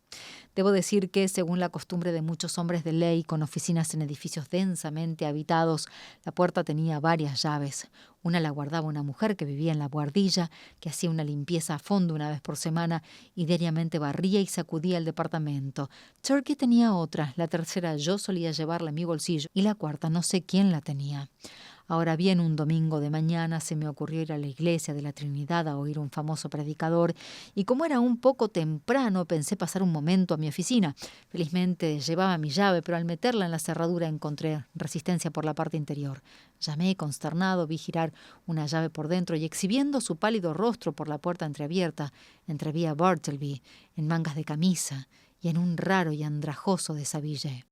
Speaker 1: Debo decir que, según la costumbre de muchos hombres de ley con oficinas en edificios densamente habitados, la puerta tenía varias llaves. Una la guardaba una mujer que vivía en la buhardilla, que hacía una limpieza a fondo una vez por semana y diariamente barría y sacudía el departamento. Turkey tenía otra, la tercera yo solía llevarla en mi bolsillo y la cuarta no sé quién la tenía. Ahora bien, un domingo de mañana se me ocurrió ir a la iglesia de la Trinidad a oír un famoso predicador, y como era un poco temprano, pensé pasar un momento a mi oficina. Felizmente llevaba mi llave, pero al meterla en la cerradura encontré resistencia por la parte interior. Llamé consternado, vi girar una llave por dentro y, exhibiendo su pálido rostro por la puerta entreabierta, entreví a Bartleby en mangas de camisa y en un raro y andrajoso desabillé.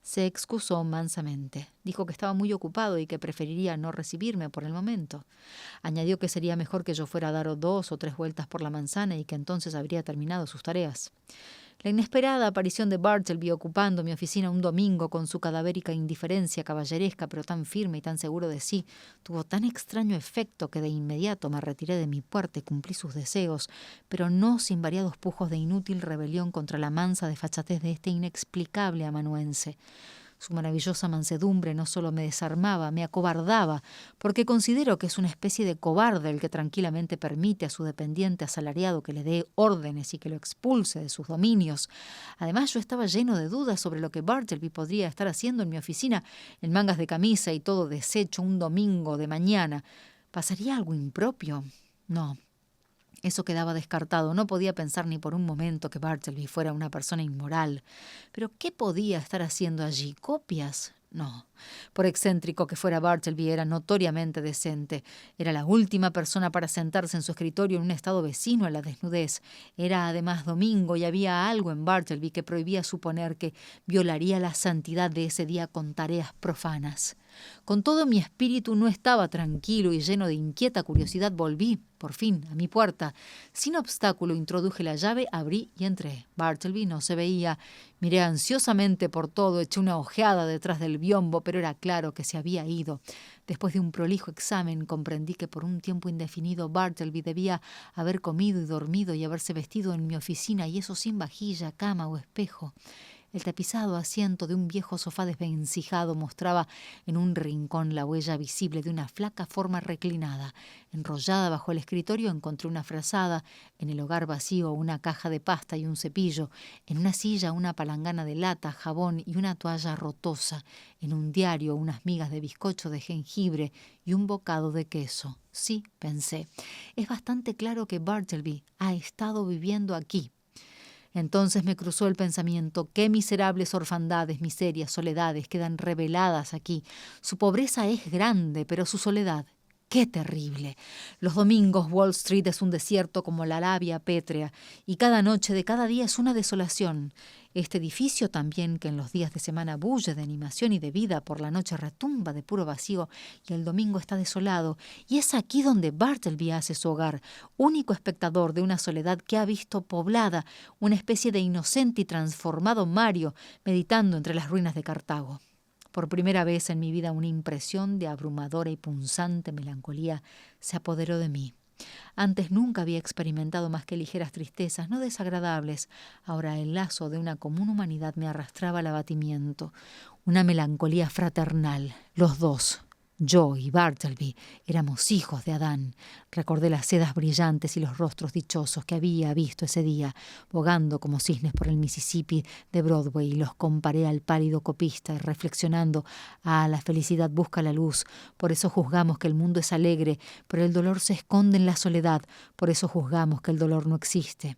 Speaker 1: Se excusó mansamente. Dijo que estaba muy ocupado y que preferiría no recibirme por el momento. Añadió que sería mejor que yo fuera a dar 2 o 3 vueltas por la manzana y que entonces habría terminado sus tareas. La inesperada aparición de Bartleby ocupando mi oficina un domingo con su cadavérica indiferencia caballeresca, pero tan firme y tan seguro de sí, tuvo tan extraño efecto que de inmediato me retiré de mi puerta y cumplí sus deseos, pero no sin variados pujos de inútil rebelión contra la mansa desfachatez de este inexplicable amanuense. Su maravillosa mansedumbre no solo me desarmaba, me acobardaba, porque considero que es una especie de cobarde el que tranquilamente permite a su dependiente asalariado que le dé órdenes y que lo expulse de sus dominios. Además, yo estaba lleno de dudas sobre lo que Bartleby podría estar haciendo en mi oficina, en mangas de camisa y todo deshecho un domingo de mañana. ¿Pasaría algo impropio? No. Eso quedaba descartado. No podía pensar ni por un momento que Bartleby fuera una persona inmoral. ¿Pero qué podía estar haciendo allí? ¿Copias? No. Por excéntrico que fuera Bartleby, era notoriamente decente. Era la última persona para sentarse en su escritorio en un estado vecino a la desnudez. Era además domingo y había algo en Bartleby que prohibía suponer que violaría la santidad de ese día con tareas profanas. Con todo, mi espíritu no estaba tranquilo y lleno de inquieta curiosidad volví, por fin, a mi puerta. Sin obstáculo introduje la llave, abrí y entré. Bartleby no se veía. Miré ansiosamente por todo, eché una ojeada detrás del biombo, pero era claro que se había ido. Después de un prolijo examen, comprendí que por un tiempo indefinido Bartleby debía haber comido y dormido y haberse vestido en mi oficina, y eso sin vajilla, cama o espejo. El tapizado asiento de un viejo sofá desvencijado mostraba en un rincón la huella visible de una flaca forma reclinada. Enrollada bajo el escritorio encontré una frazada, en el hogar vacío una caja de pasta y un cepillo, en una silla una palangana de lata, jabón y una toalla rotosa, en un diario unas migas de bizcocho de jengibre y un bocado de queso. Sí, pensé, es bastante claro que Bartleby ha estado viviendo aquí. Entonces me cruzó el pensamiento: qué miserables orfandades, miserias, soledades quedan reveladas aquí. Su pobreza es grande, pero su soledad, ¡qué terrible! Los domingos Wall Street es un desierto como la labia pétrea, y cada noche de cada día es una desolación. Este edificio también, que en los días de semana bulle de animación y de vida, por la noche retumba de puro vacío, y el domingo está desolado. Y es aquí donde Bartleby hace su hogar, único espectador de una soledad que ha visto poblada, una especie de inocente y transformado Mario, meditando entre las ruinas de Cartago. Por primera vez en mi vida una impresión de abrumadora y punzante melancolía se apoderó de mí. Antes nunca había experimentado más que ligeras tristezas, no desagradables. Ahora el lazo de una común humanidad me arrastraba al abatimiento. Una melancolía fraternal, los dos. Yo y Bartleby éramos hijos de Adán. Recordé las sedas brillantes y los rostros dichosos que había visto ese día, bogando como cisnes por el Mississippi de Broadway, y los comparé al pálido copista, y reflexionando, la felicidad busca la luz, por eso juzgamos que el mundo es alegre, pero el dolor se esconde en la soledad, por eso juzgamos que el dolor no existe.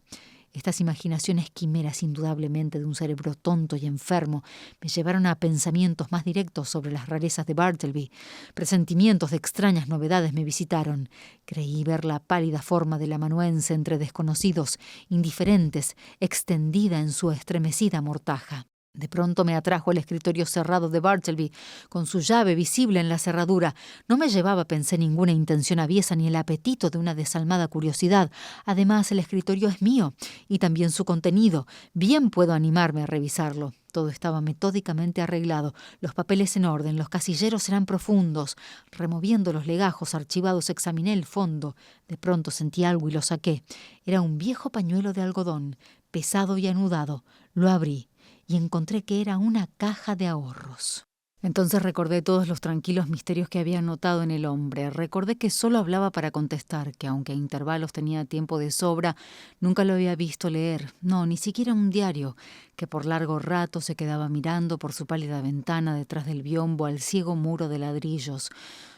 Speaker 1: Estas imaginaciones quimeras indudablemente de un cerebro tonto y enfermo me llevaron a pensamientos más directos sobre las rarezas de Bartleby. Presentimientos de extrañas novedades me visitaron. Creí ver la pálida forma del amanuense entre desconocidos, indiferentes, extendida en su estremecida mortaja. De pronto me atrajo el escritorio cerrado de Bartleby, con su llave visible en la cerradura. No me llevaba, pensé, ninguna intención aviesa ni el apetito de una desalmada curiosidad. Además, el escritorio es mío, y también su contenido. Bien puedo animarme a revisarlo. Todo estaba metódicamente arreglado, los papeles en orden, los casilleros eran profundos. Removiendo los legajos archivados, examiné el fondo. De pronto sentí algo y lo saqué. Era un viejo pañuelo de algodón, pesado y anudado. Lo abrí y encontré que era una caja de ahorros. Entonces recordé todos los tranquilos misterios que había notado en el hombre. Recordé que solo hablaba para contestar, que aunque a intervalos tenía tiempo de sobra, nunca lo había visto leer, no, ni siquiera un diario, que por largo rato se quedaba mirando por su pálida ventana detrás del biombo al ciego muro de ladrillos.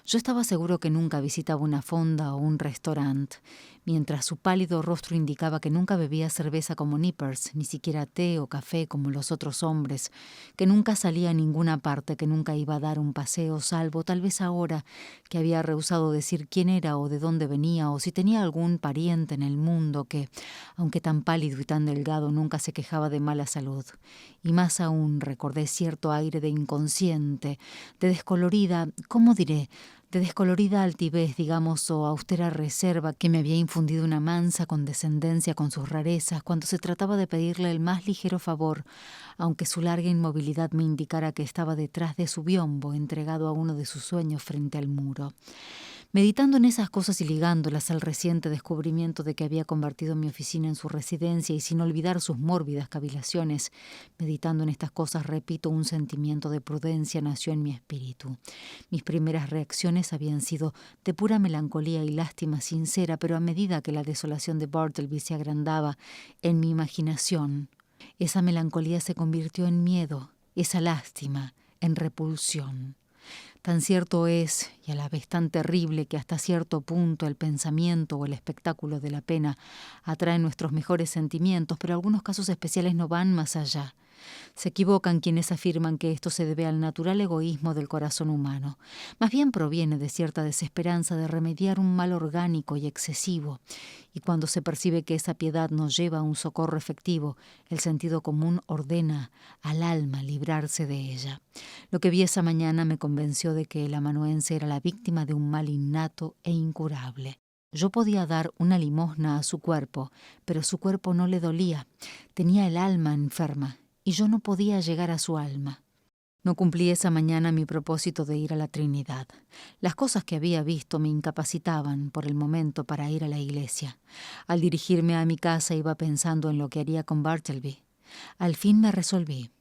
Speaker 1: Yo estaba seguro que nunca visitaba una fonda o un restaurante, mientras su pálido rostro indicaba que nunca bebía cerveza como Nippers, ni siquiera té o café como los otros hombres, que nunca salía a ninguna parte, que nunca iba a dar un paseo, salvo tal vez ahora que había rehusado decir quién era o de dónde venía o si tenía algún pariente en el mundo que, aunque tan pálido y tan delgado, nunca se quejaba de mala salud. Y más aún recordé cierto aire de inconsciente, de descolorida, ¿cómo diré?, de descolorida altivez, digamos, o austera reserva que me había infundido una mansa condescendencia con sus rarezas cuando se trataba de pedirle el más ligero favor, aunque su larga inmovilidad me indicara que estaba detrás de su biombo, entregado a uno de sus sueños frente al muro. Meditando en esas cosas y ligándolas al reciente descubrimiento de que había convertido mi oficina en su residencia y sin olvidar sus mórbidas cavilaciones, meditando en estas cosas, repito, un sentimiento de prudencia nació en mi espíritu. Mis primeras reacciones habían sido de pura melancolía y lástima sincera, pero a medida que la desolación de Bartleby se agrandaba en mi imaginación, esa melancolía se convirtió en miedo, esa lástima en repulsión. Tan cierto es, y a la vez tan terrible, que hasta cierto punto el pensamiento o el espectáculo de la pena atraen nuestros mejores sentimientos, pero algunos casos especiales no van más allá. Se equivocan quienes afirman que esto se debe al natural egoísmo del corazón humano. Más bien proviene de cierta desesperanza de remediar un mal orgánico y excesivo. Y cuando se percibe que esa piedad nos lleva a un socorro efectivo, el sentido común ordena al alma librarse de ella. Lo que vi esa mañana me convenció de que el amanuense era la víctima de un mal innato e incurable. Yo podía dar una limosna a su cuerpo, pero su cuerpo no le dolía. Tenía el alma enferma y yo no podía llegar a su alma. No cumplí esa mañana mi propósito de ir a la Trinidad. Las cosas que había visto me incapacitaban por el momento para ir a la iglesia. Al dirigirme a mi casa iba pensando en lo que haría con Bartleby. Al fin me resolví.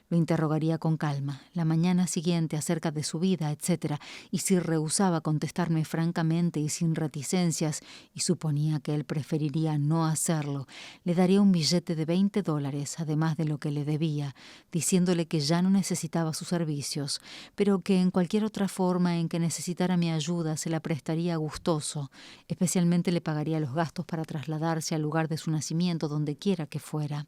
Speaker 1: Lo interrogaría con calma, la mañana siguiente acerca de su vida, etc., y si rehusaba contestarme francamente y sin reticencias, y suponía que él preferiría no hacerlo, le daría un billete de $20, además de lo que le debía, diciéndole que ya no necesitaba sus servicios, pero que en cualquier otra forma en que necesitara mi ayuda se la prestaría gustoso. Especialmente le pagaría los gastos para trasladarse al lugar de su nacimiento, donde quiera que fuera.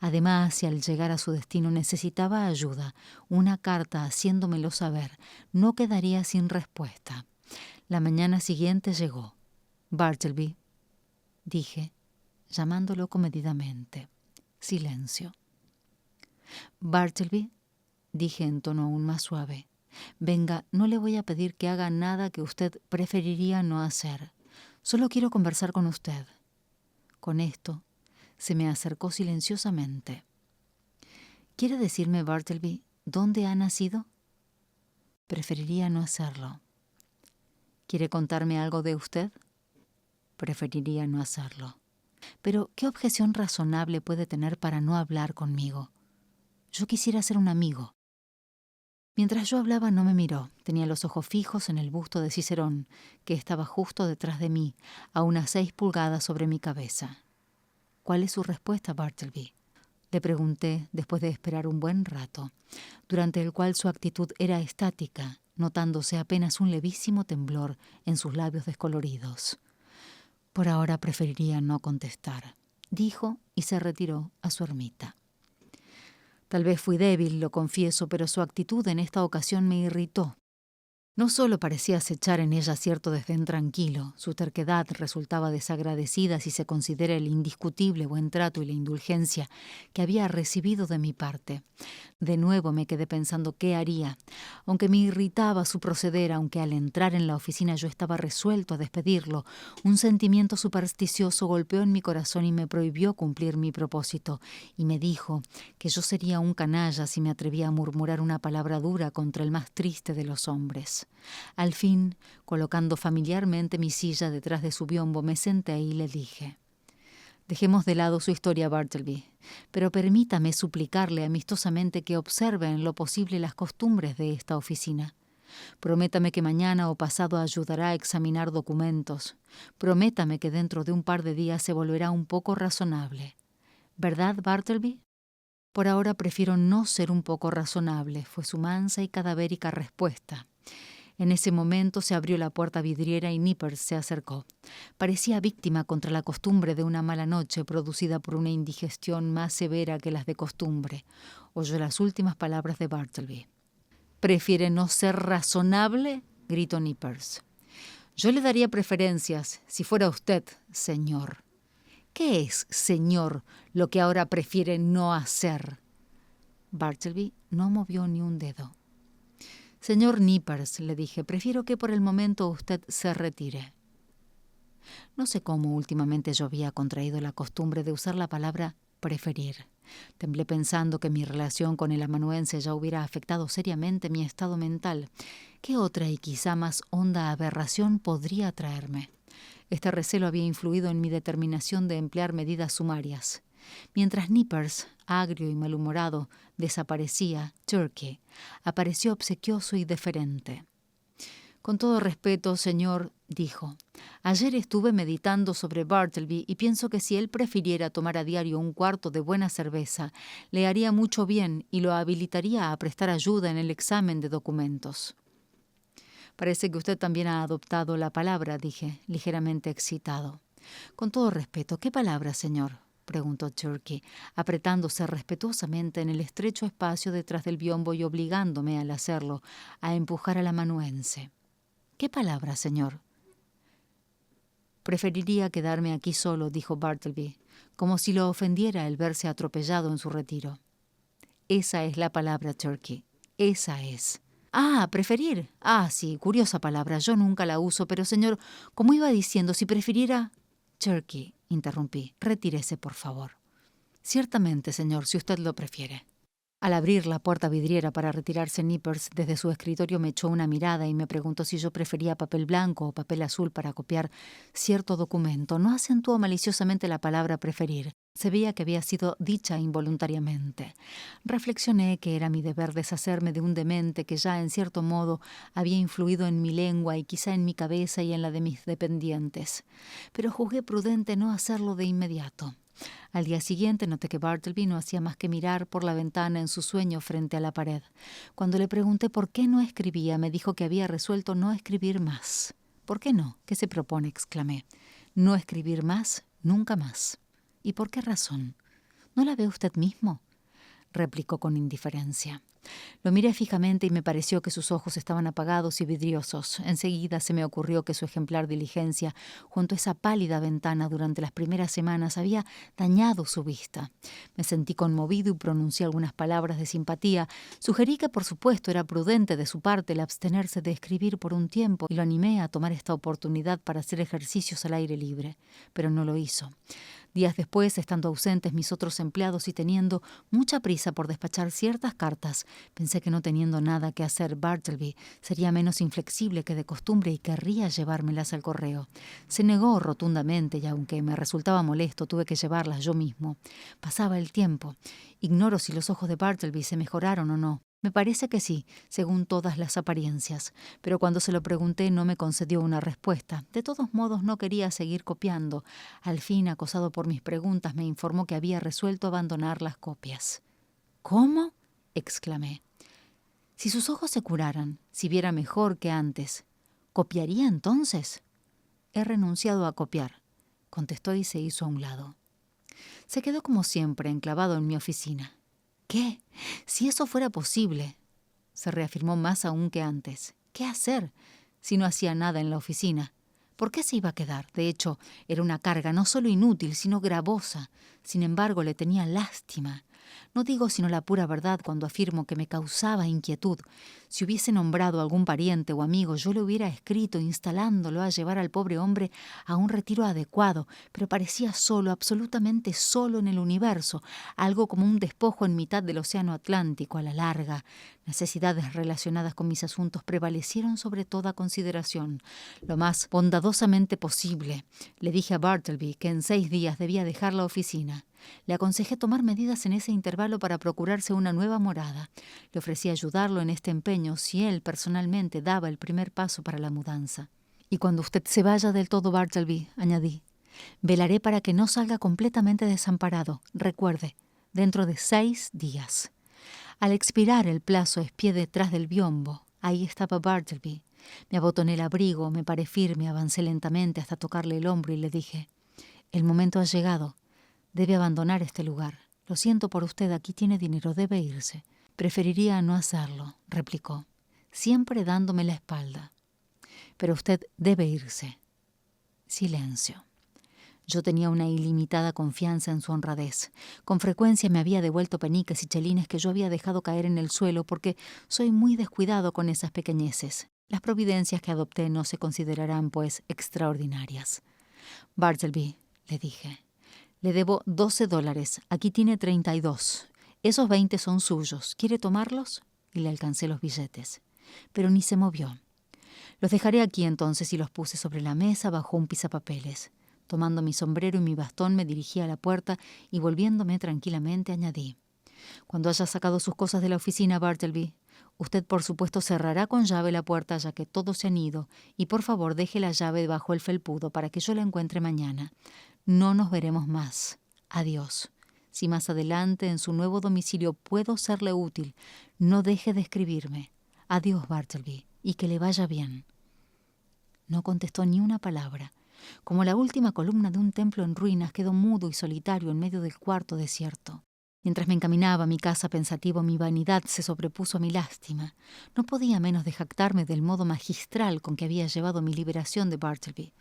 Speaker 1: Además, si al llegar a su destino necesitaba ayuda, una carta haciéndomelo saber, no quedaría sin respuesta. La mañana siguiente llegó. «Bartleby», dije, llamándolo comedidamente. Silencio. «Bartleby», dije en tono aún más suave, «venga, no le voy a pedir que haga nada que usted preferiría no hacer. Solo quiero conversar con usted». Con esto, se me acercó silenciosamente. «¿Quiere decirme, Bartleby, dónde ha nacido?». Preferiría no hacerlo. ¿Quiere contarme algo de usted? Preferiría no hacerlo. Pero, ¿qué objeción razonable puede tener para no hablar conmigo? Yo quisiera ser un amigo. Mientras yo hablaba no me miró. Tenía los ojos fijos en el busto de Cicerón, que estaba justo detrás de mí, a unas 6 pulgadas sobre mi cabeza. ¿Cuál es su respuesta, Bartleby? Le pregunté después de esperar un buen rato, durante el cual su actitud era estática, notándose apenas un levísimo temblor en sus labios descoloridos. Por ahora preferiría no contestar, dijo y se retiró a su ermita. Tal vez fui débil, lo confieso, pero su actitud en esta ocasión me irritó. No solo parecía acechar en ella cierto desdén tranquilo, su terquedad resultaba desagradecida si se considera el indiscutible buen trato y la indulgencia que había recibido de mi parte. De nuevo me quedé pensando qué haría, aunque me irritaba su proceder, aunque al entrar en la oficina yo estaba resuelto a despedirlo. Un sentimiento supersticioso golpeó en mi corazón y me prohibió cumplir mi propósito, y me dijo que yo sería un canalla si me atrevía a murmurar una palabra dura contra el más triste de los hombres. Al fin, colocando familiarmente mi silla detrás de su biombo, me senté y le dije: dejemos de lado su historia, Bartleby, pero permítame suplicarle amistosamente que observe en lo posible las costumbres de esta oficina. Prométame que mañana o pasado ayudará a examinar documentos. Prométame que dentro de un par de días se volverá un poco razonable. ¿Verdad, Bartleby? Por ahora prefiero no ser un poco razonable, fue su mansa y cadavérica respuesta. En ese momento se abrió la puerta vidriera y Nippers se acercó. Parecía víctima contra la costumbre de una mala noche producida por una indigestión más severa que las de costumbre. Oyó las últimas palabras de Bartleby. ¿Prefiere no ser razonable?, gritó Nippers. Yo le daría preferencias si fuera usted, señor. ¿Qué es, señor, lo que ahora prefiere no hacer? Bartleby no movió ni un dedo. Señor Nippers, le dije, prefiero que por el momento usted se retire. No sé cómo últimamente yo había contraído la costumbre de usar la palabra preferir. Temblé pensando que mi relación con el amanuense ya hubiera afectado seriamente mi estado mental. ¿Qué otra y quizá más honda aberración podría traerme? Este recelo había influido en mi determinación de emplear medidas sumarias. Mientras Nippers, agrio y malhumorado, desaparecía, Turkey apareció obsequioso y deferente. Con todo respeto, señor, dijo, ayer estuve meditando sobre Bartleby y pienso que si él prefiriera tomar a diario un cuarto de buena cerveza, le haría mucho bien y lo habilitaría a prestar ayuda en el examen de documentos. Parece que usted también ha adoptado la palabra, dije, ligeramente excitado. Con todo respeto, ¿qué palabra, señor?, preguntó Turkey, apretándose respetuosamente en el estrecho espacio detrás del biombo y obligándome, al hacerlo, a empujar al amanuense. ¿Qué palabra, señor? Preferiría quedarme aquí solo, dijo Bartleby, como si lo ofendiera el verse atropellado en su retiro. Esa es la palabra, Turkey. Esa es. Ah, preferir. Ah, sí, curiosa palabra. Yo nunca la uso, pero, señor, como iba diciendo, si prefiriera... Turkey, interrumpí. Retírese, por favor. Ciertamente, señor, si usted lo prefiere. Al abrir la puerta vidriera para retirarse Nippers, desde su escritorio me echó una mirada y me preguntó si yo prefería papel blanco o papel azul para copiar cierto documento. No acentuó maliciosamente la palabra preferir. Se veía que había sido dicha involuntariamente. Reflexioné que era mi deber deshacerme de un demente que ya, en cierto modo, había influido en mi lengua y quizá en mi cabeza y en la de mis dependientes. Pero juzgué prudente no hacerlo de inmediato. Al día siguiente noté que Bartleby no hacía más que mirar por la ventana en su sueño frente a la pared. Cuando le pregunté por qué no escribía, me dijo que había resuelto no escribir más. ¿Por qué no? ¿Qué se propone?, exclamé. No escribir más, nunca más. ¿Y por qué razón? ¿No la ve usted mismo?, replicó con indiferencia. Lo miré fijamente y me pareció que sus ojos estaban apagados y vidriosos. Enseguida se me ocurrió que su ejemplar diligencia junto a esa pálida ventana durante las primeras semanas había dañado su vista. Me sentí conmovido y pronuncié algunas palabras de simpatía. Sugerí que, por supuesto, era prudente de su parte el abstenerse de escribir por un tiempo y lo animé a tomar esta oportunidad para hacer ejercicios al aire libre. Pero no lo hizo. Días después, estando ausentes mis otros empleados y teniendo mucha prisa por despachar ciertas cartas, pensé que no teniendo nada que hacer Bartleby sería menos inflexible que de costumbre y querría llevármelas al correo. Se negó rotundamente y aunque me resultaba molesto, tuve que llevarlas yo mismo. Pasaba el tiempo. Ignoro si los ojos de Bartleby se mejoraron o no. Me parece que sí, según todas las apariencias, pero cuando se lo pregunté no me concedió una respuesta. De todos modos no quería seguir copiando. Al fin, acosado por mis preguntas, me informó que había resuelto abandonar las copias. ¿Cómo?, exclamé. Si sus ojos se curaran, si viera mejor que antes, ¿copiaría entonces? He renunciado a copiar, contestó y se hizo a un lado. Se quedó como siempre enclavado en mi oficina. ¿Qué? Si eso fuera posible. Se reafirmó más aún que antes. ¿Qué hacer si no hacía nada en la oficina? ¿Por qué se iba a quedar? De hecho, era una carga no solo inútil, sino gravosa. Sin embargo, le tenía lástima. No digo sino la pura verdad cuando afirmo que me causaba inquietud. Si hubiese nombrado a algún pariente o amigo, yo le hubiera escrito instalándolo a llevar al pobre hombre a un retiro adecuado, pero parecía solo, absolutamente solo en el universo, algo como un despojo en mitad del océano Atlántico a la larga. Necesidades relacionadas con mis asuntos prevalecieron sobre toda consideración. Lo más bondadosamente posible, le dije a Bartleby que en 6 días debía dejar la oficina. Le aconsejé tomar medidas en ese intervalo para procurarse una nueva morada. Le ofrecí ayudarlo en este empeño si él personalmente daba el primer paso para la mudanza. Y cuando usted se vaya del todo, Bartleby, añadí, velaré para que no salga completamente desamparado. Recuerde, dentro de 6 días. Al expirar el plazo espié detrás del biombo. Ahí estaba Bartleby. Me abotoné el abrigo, me paré firme, avancé lentamente hasta tocarle el hombro y le dije, el momento ha llegado. Debe abandonar este lugar. Lo siento por usted, aquí tiene dinero, debe irse. Preferiría no hacerlo, replicó, siempre dándome la espalda. Pero usted debe irse. Silencio. Yo tenía una ilimitada confianza en su honradez. Con frecuencia me había devuelto peniques y chelines que yo había dejado caer en el suelo porque soy muy descuidado con esas pequeñeces. Las providencias que adopté no se considerarán, pues, extraordinarias. Bartleby, le dije, le debo $12. Aquí tiene 32. Esos 20 son suyos. ¿Quiere tomarlos? Y le alcancé los billetes. Pero ni se movió. Los dejaré aquí entonces y los puse sobre la mesa bajo un pisapapeles. Tomando mi sombrero y mi bastón me dirigí a la puerta y volviéndome tranquilamente añadí. Cuando haya sacado sus cosas de la oficina, Bartleby, usted por supuesto cerrará con llave la puerta ya que todos se han ido y por favor deje la llave bajo el felpudo para que yo la encuentre mañana. No nos veremos más. Adiós. Si más adelante en su nuevo domicilio puedo serle útil, no deje de escribirme. Adiós, Bartleby, y que le vaya bien. No contestó ni una palabra. Como la última columna de un templo en ruinas, quedó mudo y solitario en medio del cuarto desierto. Mientras me encaminaba a mi casa pensativo, mi vanidad se sobrepuso a mi lástima. No podía menos de jactarme del modo magistral con que había llevado mi liberación de Bartleby.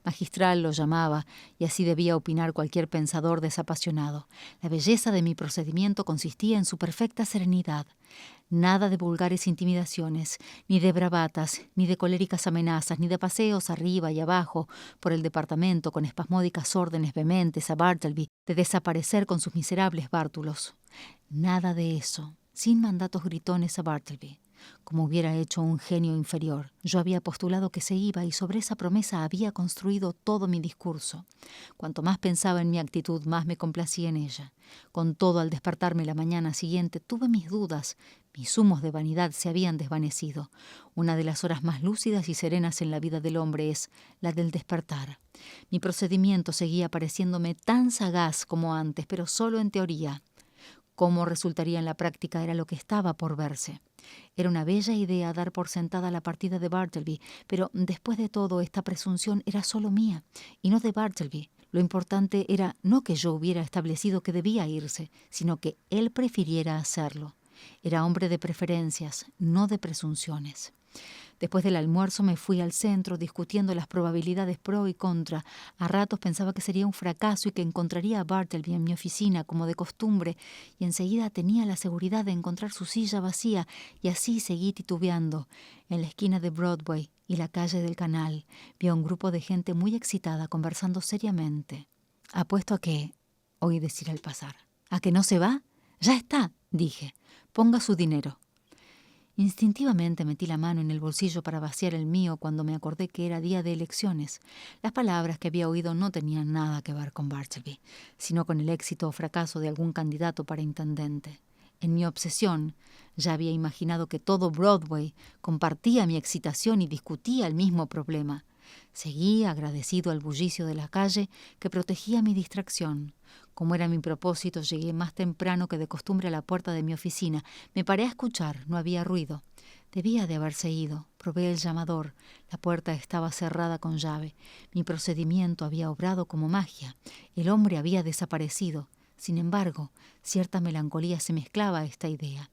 Speaker 1: Magistral lo llamaba, y así debía opinar cualquier pensador desapasionado. La belleza de mi procedimiento consistía en su perfecta serenidad. Nada de vulgares intimidaciones, ni de bravatas, ni de coléricas amenazas, ni de paseos arriba y abajo por el departamento con espasmódicas órdenes vehementes a Bartleby de desaparecer con sus miserables bártulos. Nada de eso, sin mandatos gritones a Bartleby. Como hubiera hecho un genio inferior, yo había postulado que se iba y sobre esa promesa había construido todo mi discurso. Cuanto más pensaba en mi actitud, más me complacía en ella. Con todo, al despertarme la mañana siguiente, tuve mis dudas. Mis humos de vanidad se habían desvanecido. Una de las horas más lúcidas y serenas en la vida del hombre es la del despertar. Mi procedimiento seguía pareciéndome tan sagaz como antes, pero solo en teoría. Cómo resultaría en la práctica era lo que estaba por verse. Era una bella idea dar por sentada la partida de Bartleby, pero después de todo esta presunción era solo mía y no de Bartleby. Lo importante era no que yo hubiera establecido que debía irse, sino que él prefiriera hacerlo. Era hombre de preferencias, no de presunciones. Después del almuerzo me fui al centro discutiendo las probabilidades pro y contra. A ratos pensaba que sería un fracaso y que encontraría a Bartleby en mi oficina como de costumbre, y enseguida tenía la seguridad de encontrar su silla vacía, y así seguí titubeando. En la esquina de Broadway y la calle del Canal vi a un grupo de gente muy excitada conversando seriamente. Apuesto a que, oí decir al pasar. ¿A que no se va? Ya está, dije. Ponga su dinero. Instintivamente metí la mano en el bolsillo para vaciar el mío cuando me acordé que era día de elecciones. Las palabras que había oído no tenían nada que ver con Bartleby, sino con el éxito o fracaso de algún candidato para intendente. En mi obsesión, ya había imaginado que todo Broadway compartía mi excitación y discutía el mismo problema. Seguí agradecido al bullicio de la calle que protegía mi distracción. Como era mi propósito, llegué más temprano que de costumbre a la puerta de mi oficina. Me paré a escuchar, no había ruido. Debía de haberse ido. Probé el llamador. La puerta estaba cerrada con llave. Mi procedimiento había obrado como magia. El hombre había desaparecido. Sin embargo, cierta melancolía se mezclaba a esta idea.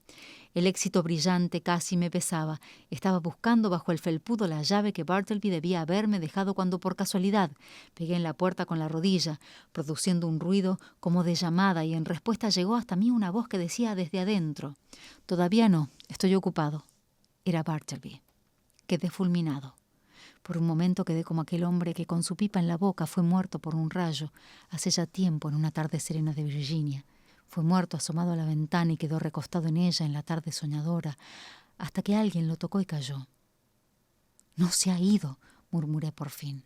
Speaker 1: El éxito brillante casi me pesaba. Estaba buscando bajo el felpudo la llave que Bartleby debía haberme dejado cuando por casualidad pegué en la puerta con la rodilla, produciendo un ruido como de llamada, y en respuesta llegó hasta mí una voz que decía desde adentro: «Todavía no, estoy ocupado». Era Bartleby. Quedé fulminado. Por un momento quedé como aquel hombre que con su pipa en la boca fue muerto por un rayo hace ya tiempo en una tarde serena de Virginia. Fue muerto asomado a la ventana y quedó recostado en ella en la tarde soñadora, hasta que alguien lo tocó y cayó. «No se ha ido», murmuré por fin.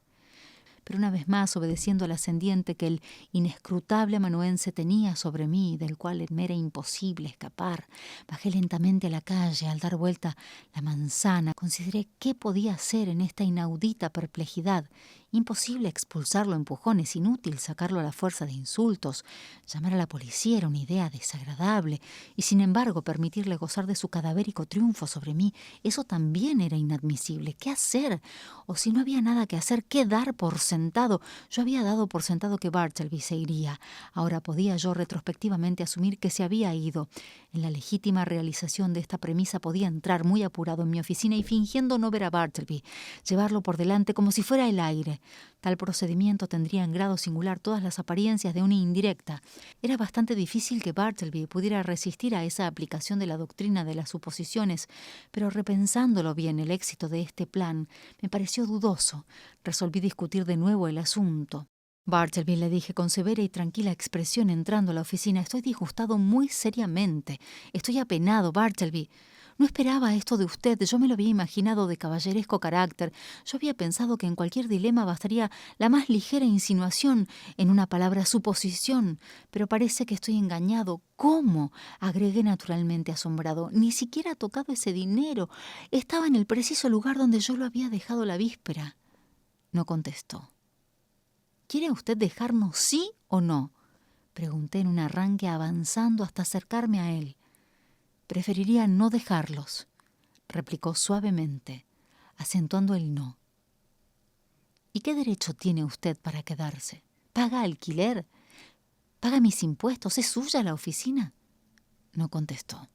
Speaker 1: Pero una vez más, obedeciendo al ascendiente que el inescrutable amanuense tenía sobre mí, del cual me era imposible escapar, bajé lentamente a la calle. Al dar vuelta la manzana, consideré qué podía hacer en esta inaudita perplejidad. Imposible expulsarlo a empujones, inútil sacarlo a la fuerza de insultos. Llamar a la policía era una idea desagradable, y sin embargo permitirle gozar de su cadavérico triunfo sobre mí, eso también era inadmisible. ¿Qué hacer? O si no había nada que hacer, ¿qué dar por sentado? Yo había dado por sentado que Bartleby se iría. Ahora podía yo retrospectivamente asumir que se había ido. En la legítima realización de esta premisa podía entrar muy apurado en mi oficina y, fingiendo no ver a Bartleby, llevarlo por delante como si fuera el aire. Tal procedimiento tendría en grado singular todas las apariencias de una indirecta. Era bastante difícil que Bartleby pudiera resistir a esa aplicación de la doctrina de las suposiciones, pero repensándolo bien, el éxito de este plan me pareció dudoso. Resolví discutir de nuevo el asunto. «Bartleby», le dije con severa y tranquila expresión entrando a la oficina, «estoy disgustado muy seriamente. Estoy apenado, Bartleby. No esperaba esto de usted. Yo me lo había imaginado de caballeresco carácter. Yo había pensado que en cualquier dilema bastaría la más ligera insinuación, en una palabra, suposición. Pero parece que estoy engañado». «¿Cómo?», agregué naturalmente asombrado. «Ni siquiera ha tocado ese dinero. Estaba en el preciso lugar donde yo lo había dejado la víspera». No contestó. «¿Quiere usted dejarnos, sí o no?», pregunté en un arranque, avanzando hasta acercarme a él. «Preferiría no dejarlos», replicó suavemente, acentuando el no. «¿Y qué derecho tiene usted para quedarse? ¿Paga alquiler? ¿Paga mis impuestos? ¿Es suya la oficina?». No contestó.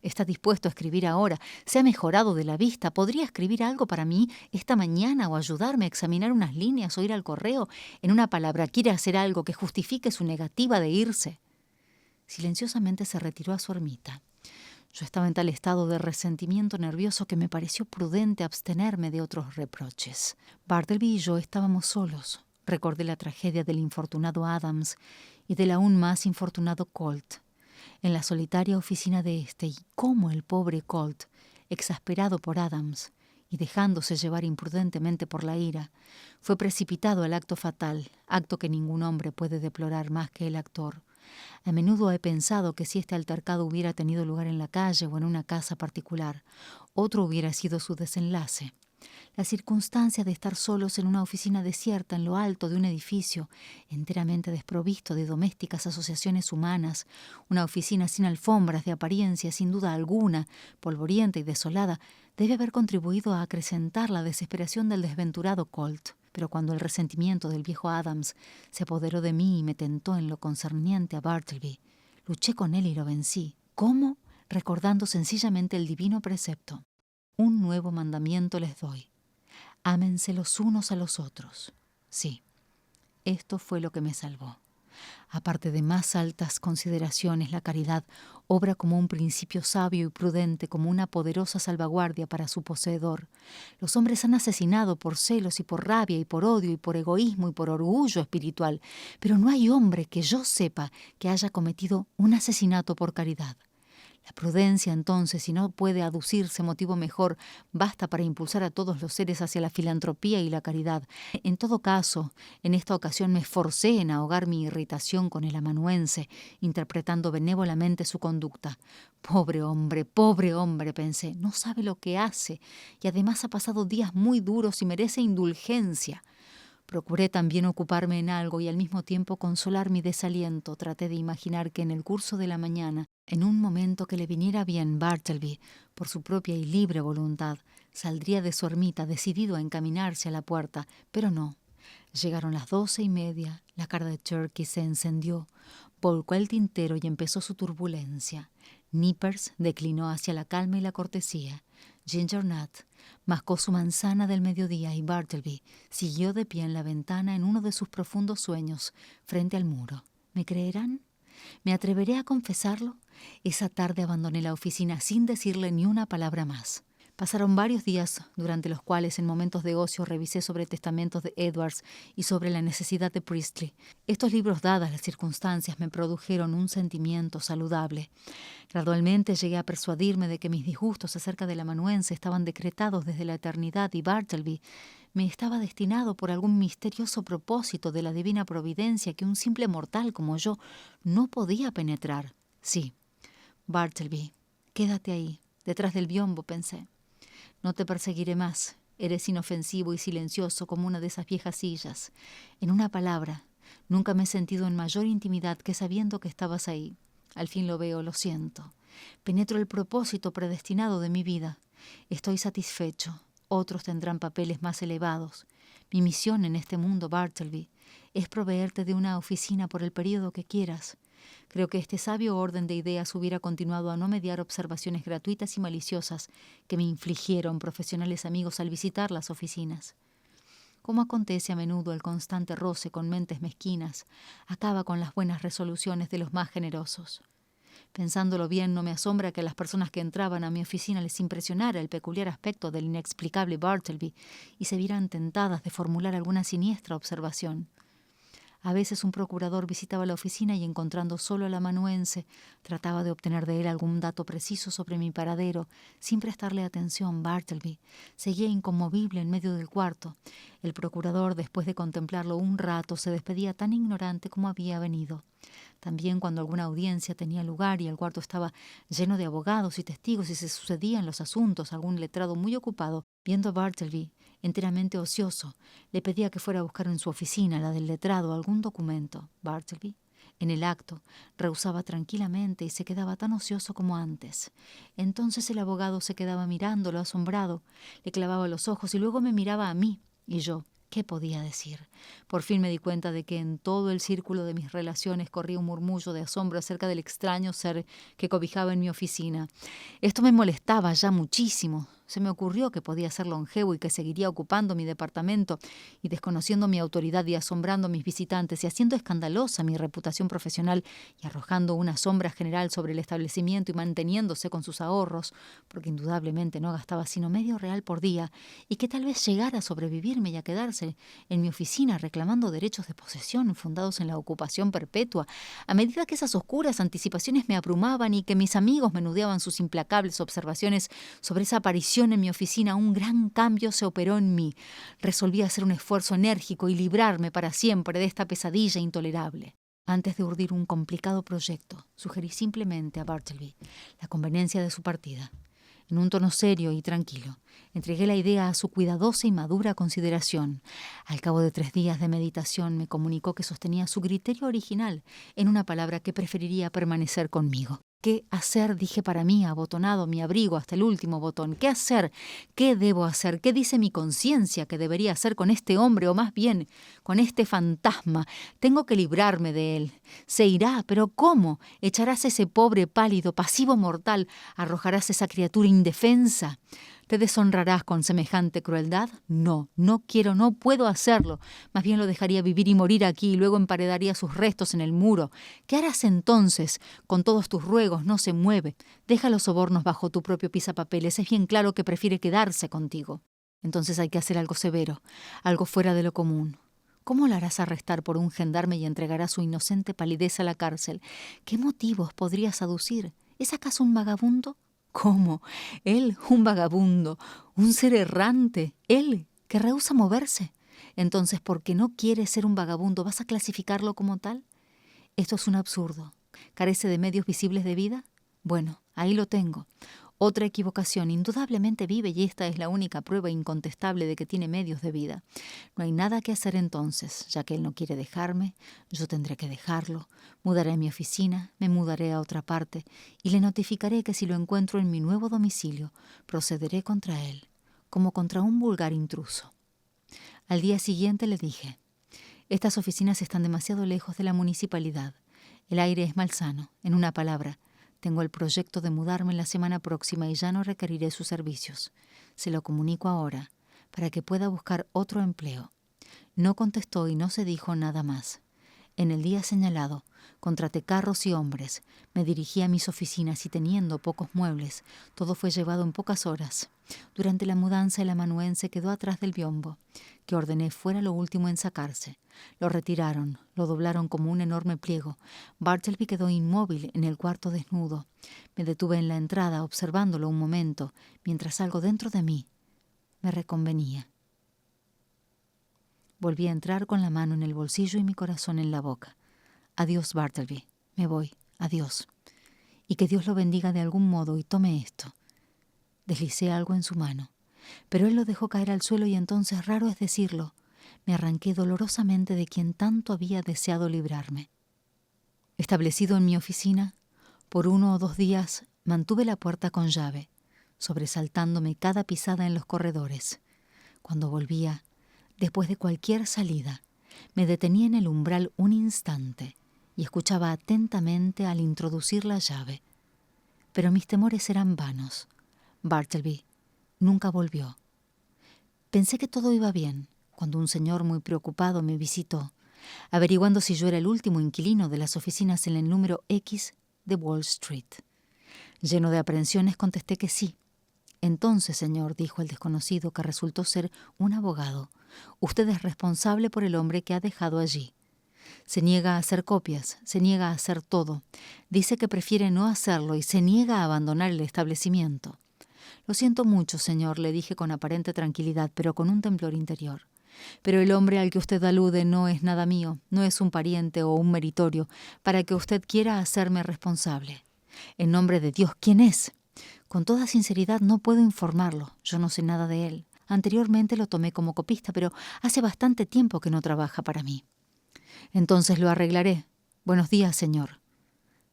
Speaker 1: «¿Está dispuesto a escribir ahora? ¿Se ha mejorado de la vista? ¿Podría escribir algo para mí esta mañana o ayudarme a examinar unas líneas o ir al correo? En una palabra, ¿quiere hacer algo que justifique su negativa de irse?». Silenciosamente se retiró a su ermita. Yo estaba en tal estado de resentimiento nervioso que me pareció prudente abstenerme de otros reproches. Bartleby y yo estábamos solos. Recordé la tragedia del infortunado Adams y del aún más infortunado Colt en la solitaria oficina de éste, y cómo el pobre Colt, exasperado por Adams y dejándose llevar imprudentemente por la ira, fue precipitado al acto fatal, acto que ningún hombre puede deplorar más que el actor. A menudo he pensado que si este altercado hubiera tenido lugar en la calle o en una casa particular, otro hubiera sido su desenlace. La circunstancia de estar solos en una oficina desierta en lo alto de un edificio, enteramente desprovisto de domésticas asociaciones humanas, una oficina sin alfombras de apariencia sin duda alguna, polvorienta y desolada, debe haber contribuido a acrecentar la desesperación del desventurado Colt. Pero cuando el resentimiento del viejo Adams se apoderó de mí y me tentó en lo concerniente a Bartleby, luché con él y lo vencí. ¿Cómo? Recordando sencillamente el divino precepto: «Un nuevo mandamiento les doy: ámense los unos a los otros». Sí, esto fue lo que me salvó. Aparte de más altas consideraciones, la caridad obra como un principio sabio y prudente, como una poderosa salvaguardia para su poseedor. Los hombres han asesinado por celos y por rabia y por odio y por egoísmo y por orgullo espiritual, pero no hay hombre que yo sepa que haya cometido un asesinato por caridad. La prudencia, entonces, si no puede aducirse motivo mejor, basta para impulsar a todos los seres hacia la filantropía y la caridad. En todo caso, en esta ocasión me esforcé en ahogar mi irritación con el amanuense, interpretando benévolamente su conducta. Pobre hombre, pensé, no sabe lo que hace, y además ha pasado días muy duros y merece indulgencia. Procuré también ocuparme en algo y al mismo tiempo consolar mi desaliento. Traté de imaginar que en el curso de la mañana, en un momento que le viniera bien, Bartleby, por su propia y libre voluntad, saldría de su ermita decidido a encaminarse a la puerta, pero no. Llegaron las 12:30, la cara de Turkey se encendió, volcó el tintero y empezó su turbulencia. Nippers declinó hacia la calma y la cortesía. Ginger Nut mascó su manzana del mediodía y Bartleby siguió de pie en la ventana en uno de sus profundos sueños, frente al muro. ¿Me creerán? ¿Me atreveré a confesarlo? Esa tarde abandoné la oficina sin decirle ni una palabra más. Pasaron varios días durante los cuales en momentos de ocio revisé sobre testamentos de Edwards y sobre la necesidad de Priestley. Estos libros, dadas las circunstancias, me produjeron un sentimiento saludable. Gradualmente llegué a persuadirme de que mis disgustos acerca del amanuense estaban decretados desde la eternidad y Bartleby me estaba destinado por algún misterioso propósito de la divina providencia que un simple mortal como yo no podía penetrar. Sí, Bartleby, quédate ahí, detrás del biombo, pensé. No te perseguiré más. Eres inofensivo y silencioso como una de esas viejas sillas. En una palabra, nunca me he sentido en mayor intimidad que sabiendo que estabas ahí. Al fin lo veo, lo siento. Penetro el propósito predestinado de mi vida. Estoy satisfecho. Otros tendrán papeles más elevados. Mi misión en este mundo, Bartleby, es proveerte de una oficina por el período que quieras. Creo que este sabio orden de ideas hubiera continuado a no mediar observaciones gratuitas y maliciosas que me infligieron profesionales amigos al visitar las oficinas. Como acontece a menudo, el constante roce con mentes mezquinas acaba con las buenas resoluciones de los más generosos. Pensándolo bien, no me asombra que a las personas que entraban a mi oficina les impresionara el peculiar aspecto del inexplicable Bartleby y se vieran tentadas de formular alguna siniestra observación. A veces un procurador visitaba la oficina y, encontrando solo al amanuense, trataba de obtener de él algún dato preciso sobre mi paradero, sin prestarle atención. Bartleby seguía inconmovible en medio del cuarto. El procurador, después de contemplarlo un rato, se despedía tan ignorante como había venido. También cuando alguna audiencia tenía lugar y el cuarto estaba lleno de abogados y testigos y se sucedían los asuntos, algún letrado muy ocupado, viendo a Bartleby enteramente ocioso, le pedía que fuera a buscar en su oficina, la del letrado, algún documento. Bartleby, en el acto, rehusaba tranquilamente y se quedaba tan ocioso como antes. Entonces el abogado se quedaba mirándolo asombrado, le clavaba los ojos y luego me miraba a mí, y yo, ¿qué podía decir? Por fin me di cuenta de que en todo el círculo de mis relaciones corría un murmullo de asombro acerca del extraño ser que cobijaba en mi oficina. Esto me molestaba ya muchísimo. Se me ocurrió que podía ser longevo y que seguiría ocupando mi departamento y desconociendo mi autoridad y asombrando a mis visitantes y haciendo escandalosa mi reputación profesional y arrojando una sombra general sobre el establecimiento y manteniéndose con sus ahorros, porque indudablemente no gastaba sino $medio por día, y que tal vez llegara a sobrevivirme y a quedarse en mi oficina reclamando derechos de posesión fundados en la ocupación perpetua, a medida que esas oscuras anticipaciones me abrumaban y que mis amigos menudeaban sus implacables observaciones sobre esa aparición en mi oficina. Un gran cambio se operó en mí. Resolví hacer un esfuerzo enérgico y librarme para siempre de esta pesadilla intolerable. Antes de urdir un complicado proyecto, sugerí simplemente a Bartleby la conveniencia de su partida. En un tono serio y tranquilo, entregué la idea a su cuidadosa y madura consideración. Al cabo de 3 días de meditación me comunicó que sostenía su criterio original, en una palabra, que preferiría permanecer conmigo. ¿Qué hacer? Dije para mí, abotonado mi abrigo hasta el último botón. ¿Qué hacer? ¿Qué debo hacer? ¿Qué dice mi conciencia que debería hacer con este hombre, o más bien con este fantasma? Tengo que librarme de él. Se irá, pero ¿cómo? ¿Echarás ese pobre pálido, pasivo mortal? ¿Arrojarás esa criatura indefensa? ¿Te deshonrarás con semejante crueldad? No, no quiero, no puedo hacerlo. Más bien lo dejaría vivir y morir aquí y luego emparedaría sus restos en el muro. ¿Qué harás entonces? Con todos tus ruegos no se mueve. Deja los sobornos bajo tu propio pisapapeles. Es bien claro que prefiere quedarse contigo. Entonces hay que hacer algo severo, algo fuera de lo común. ¿Cómo la harás arrestar por un gendarme y entregarás su inocente palidez a la cárcel? ¿Qué motivos podrías aducir? ¿Es acaso un vagabundo? ¿Cómo? Él, un vagabundo, un ser errante, él, que rehúsa moverse. Entonces, ¿porque no quiere ser un vagabundo, vas a clasificarlo como tal? Esto es un absurdo. ¿Carece de medios visibles de vida? Bueno, ahí lo tengo. Otra equivocación. Indudablemente vive y esta es la única prueba incontestable de que tiene medios de vida. No hay nada que hacer entonces, ya que él no quiere dejarme, yo tendré que dejarlo. Mudaré mi oficina, me mudaré a otra parte y le notificaré que si lo encuentro en mi nuevo domicilio, procederé contra él, como contra un vulgar intruso. Al día siguiente le dije: estas oficinas están demasiado lejos de la municipalidad. El aire es malsano. En una palabra, tengo el proyecto de mudarme la semana próxima y ya no requeriré sus servicios. Se lo comunico ahora, para que pueda buscar otro empleo. No contestó y no se dijo nada más. En el día señalado, contraté carros y hombres, me dirigí a mis oficinas y teniendo pocos muebles, todo fue llevado en pocas horas. Durante la mudanza el amanuense quedó atrás del biombo, que ordené fuera lo último en sacarse. Lo retiraron, lo doblaron como un enorme pliego. Bartleby quedó inmóvil en el cuarto desnudo. Me detuve en la entrada observándolo un momento, mientras algo dentro de mí me reconvenía. Volví a entrar con la mano en el bolsillo y mi corazón en la boca. Adiós, Bartleby. Me voy. Adiós. Y que Dios lo bendiga de algún modo y tome esto. Deslicé algo en su mano, pero él lo dejó caer al suelo y entonces, raro es decirlo, me arranqué dolorosamente de quien tanto había deseado librarme. Establecido en mi oficina, por 1 o 2 días mantuve la puerta con llave, sobresaltándome cada pisada en los corredores. Cuando volvía, después de cualquier salida, me detenía en el umbral un instante y escuchaba atentamente al introducir la llave. Pero mis temores eran vanos. Bartleby nunca volvió. Pensé que todo iba bien cuando un señor muy preocupado me visitó, averiguando si yo era el último inquilino de las oficinas en el número X de Wall Street. Lleno de aprensiones contesté que sí. Entonces, señor, dijo el desconocido, que resultó ser un abogado, usted es responsable por el hombre que ha dejado allí. Se niega a hacer copias, se niega a hacer todo. Dice que prefiere no hacerlo y se niega a abandonar el establecimiento. Lo siento mucho, señor, le dije con aparente tranquilidad, pero con un temblor interior. Pero el hombre al que usted alude no es nada mío, no es un pariente o un meritorio, para que usted quiera hacerme responsable. En nombre de Dios, ¿quién es? Con toda sinceridad no puedo informarlo, yo no sé nada de él. Anteriormente lo tomé como copista, pero hace bastante tiempo que no trabaja para mí. Entonces lo arreglaré. Buenos días, señor.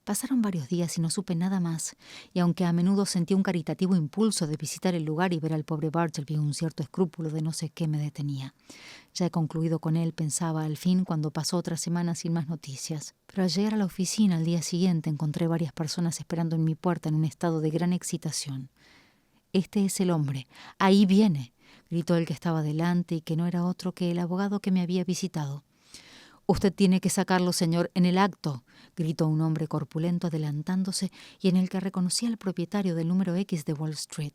Speaker 1: Pasaron varios días y no supe nada más, y aunque a menudo sentí un caritativo impulso de visitar el lugar y ver al pobre Bartleby, un cierto escrúpulo de no sé qué me detenía. Ya he concluido con él, pensaba al fin, cuando pasó otra semana sin más noticias. Pero al llegar a la oficina al día siguiente encontré varias personas esperando en mi puerta en un estado de gran excitación. «Este es el hombre. Ahí viene», gritó el que estaba delante y que no era otro que el abogado que me había visitado. «Usted tiene que sacarlo, señor, en el acto», gritó un hombre corpulento adelantándose y en el que reconocí al propietario del número X de Wall Street.